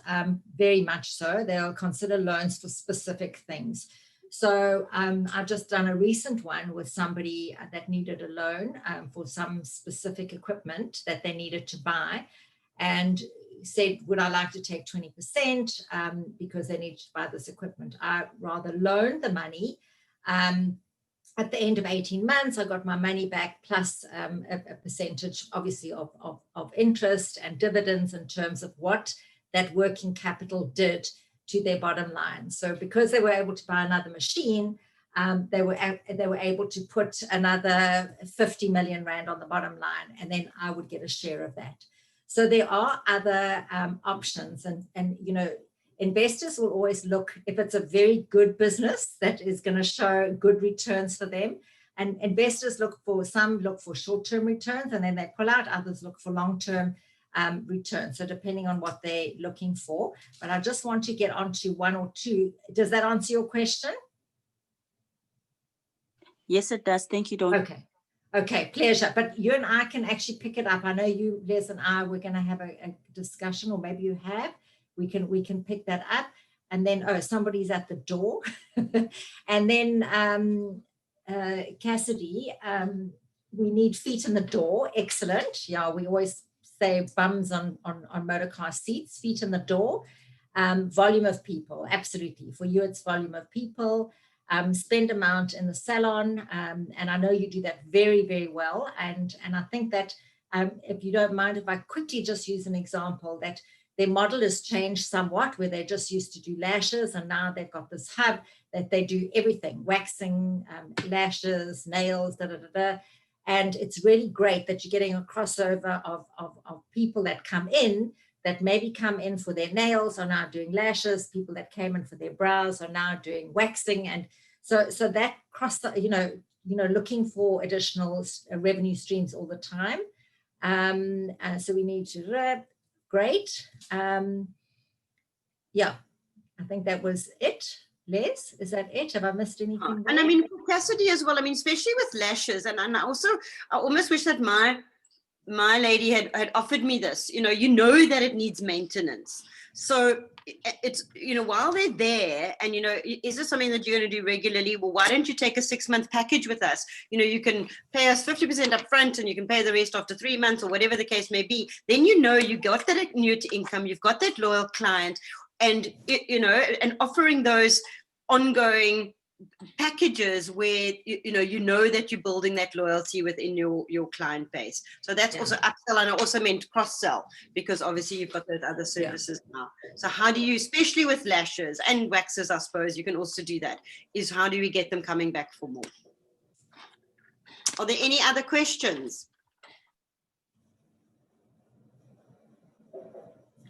Speaker 2: very much so. They'll consider loans for specific things. So I've just done a recent one with somebody that needed a loan for some specific equipment that they needed to buy, and said, would I like to take 20% because they need to buy this equipment? I rather loan the money. At the end of 18 months, I got my money back plus a percentage, obviously, of interest and dividends in terms of what that working capital did to their bottom line. So because they were able to buy another machine, they were able to put another 50 million Rand on the bottom line, and then I would get a share of that. So there are other options, and you know, investors will always look, if it's a very good business that is going to show good returns for them, and investors look for short-term returns and then they pull out, others look for long-term returns. So depending on what they're looking for, but I just want to get onto one or two. Does that answer your question?
Speaker 4: Yes, it does. Thank you, Dawn.
Speaker 2: Okay, pleasure. But you and I can actually pick it up. I know you, Les, and I, we're going to have a discussion, or maybe you have. We can pick that up. And then, somebody's at the door. And then Cassidy, we need feet in the door. Excellent. Yeah, we always say bums on motor car seats, feet in the door. Volume of people, absolutely. For you, it's volume of people. Spend amount in the salon. And I know you do that very, very well. And I think that if you don't mind, if I quickly just use an example, that their model has changed somewhat, where they just used to do lashes, and now they've got this hub that they do everything, waxing, lashes, nails, And it's really great that you're getting a crossover of people that come in, that maybe come in for their nails are now doing lashes. People that came in for their brows are now doing waxing. And so that cross, you know, looking for additional revenue streams all the time. So we need to, great. Yeah, I think that was it. Les, is that it? Have I missed anything there?
Speaker 1: And I mean, for Cassidy as well, I mean, especially with lashes. And I almost wish that my lady had offered me this, you know that it needs maintenance. So it's, while they're there and, is this something that you're going to do regularly? Well, why don't you take a 6-month package with us? You can pay us 50% up front and you can pay the rest after 3 months or whatever the case may be. Then, you got that annuity income, you've got that loyal client and, and offering those ongoing packages where you know that you're building that loyalty within your client base. So that's also upsell, and I also meant cross-sell, because obviously you've got those other services now. So how do you, especially with lashes and waxes, I suppose you can also do that, is how do we get them coming back for more? Are there any other questions?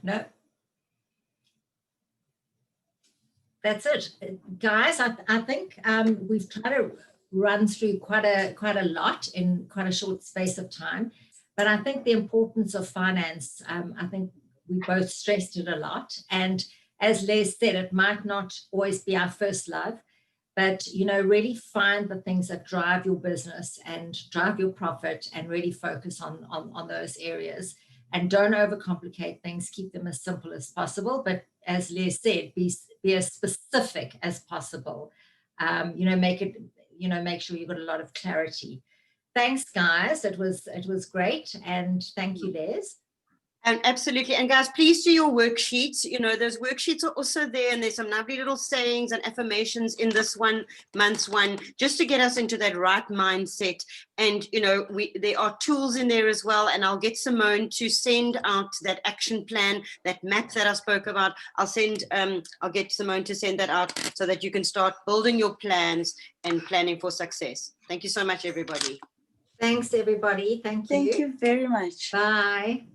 Speaker 2: No. That's it, guys. I think we've tried to run through quite a lot in quite a short space of time, but I think the importance of finance, I think we both stressed it a lot. And as Les said, it might not always be our first love, but really find the things that drive your business and drive your profit, and really focus on those areas. And don't overcomplicate things. Keep them as simple as possible. But as Les said, be as specific as possible. Make it, make sure you've got a lot of clarity. Thanks, guys. It was great. And thank you, Les.
Speaker 1: And absolutely. And guys, please do your worksheets. Those worksheets are also there, and there's some lovely little sayings and affirmations in this month's one, just to get us into that right mindset. And, there are tools in there as well. And I'll get Simone to send out that action plan, that map that I spoke about. I'll get Simone to send that out so that you can start building your plans and planning for success. Thank you so much, everybody.
Speaker 2: Thanks, everybody. Thank you.
Speaker 4: Thank you very much.
Speaker 2: Bye.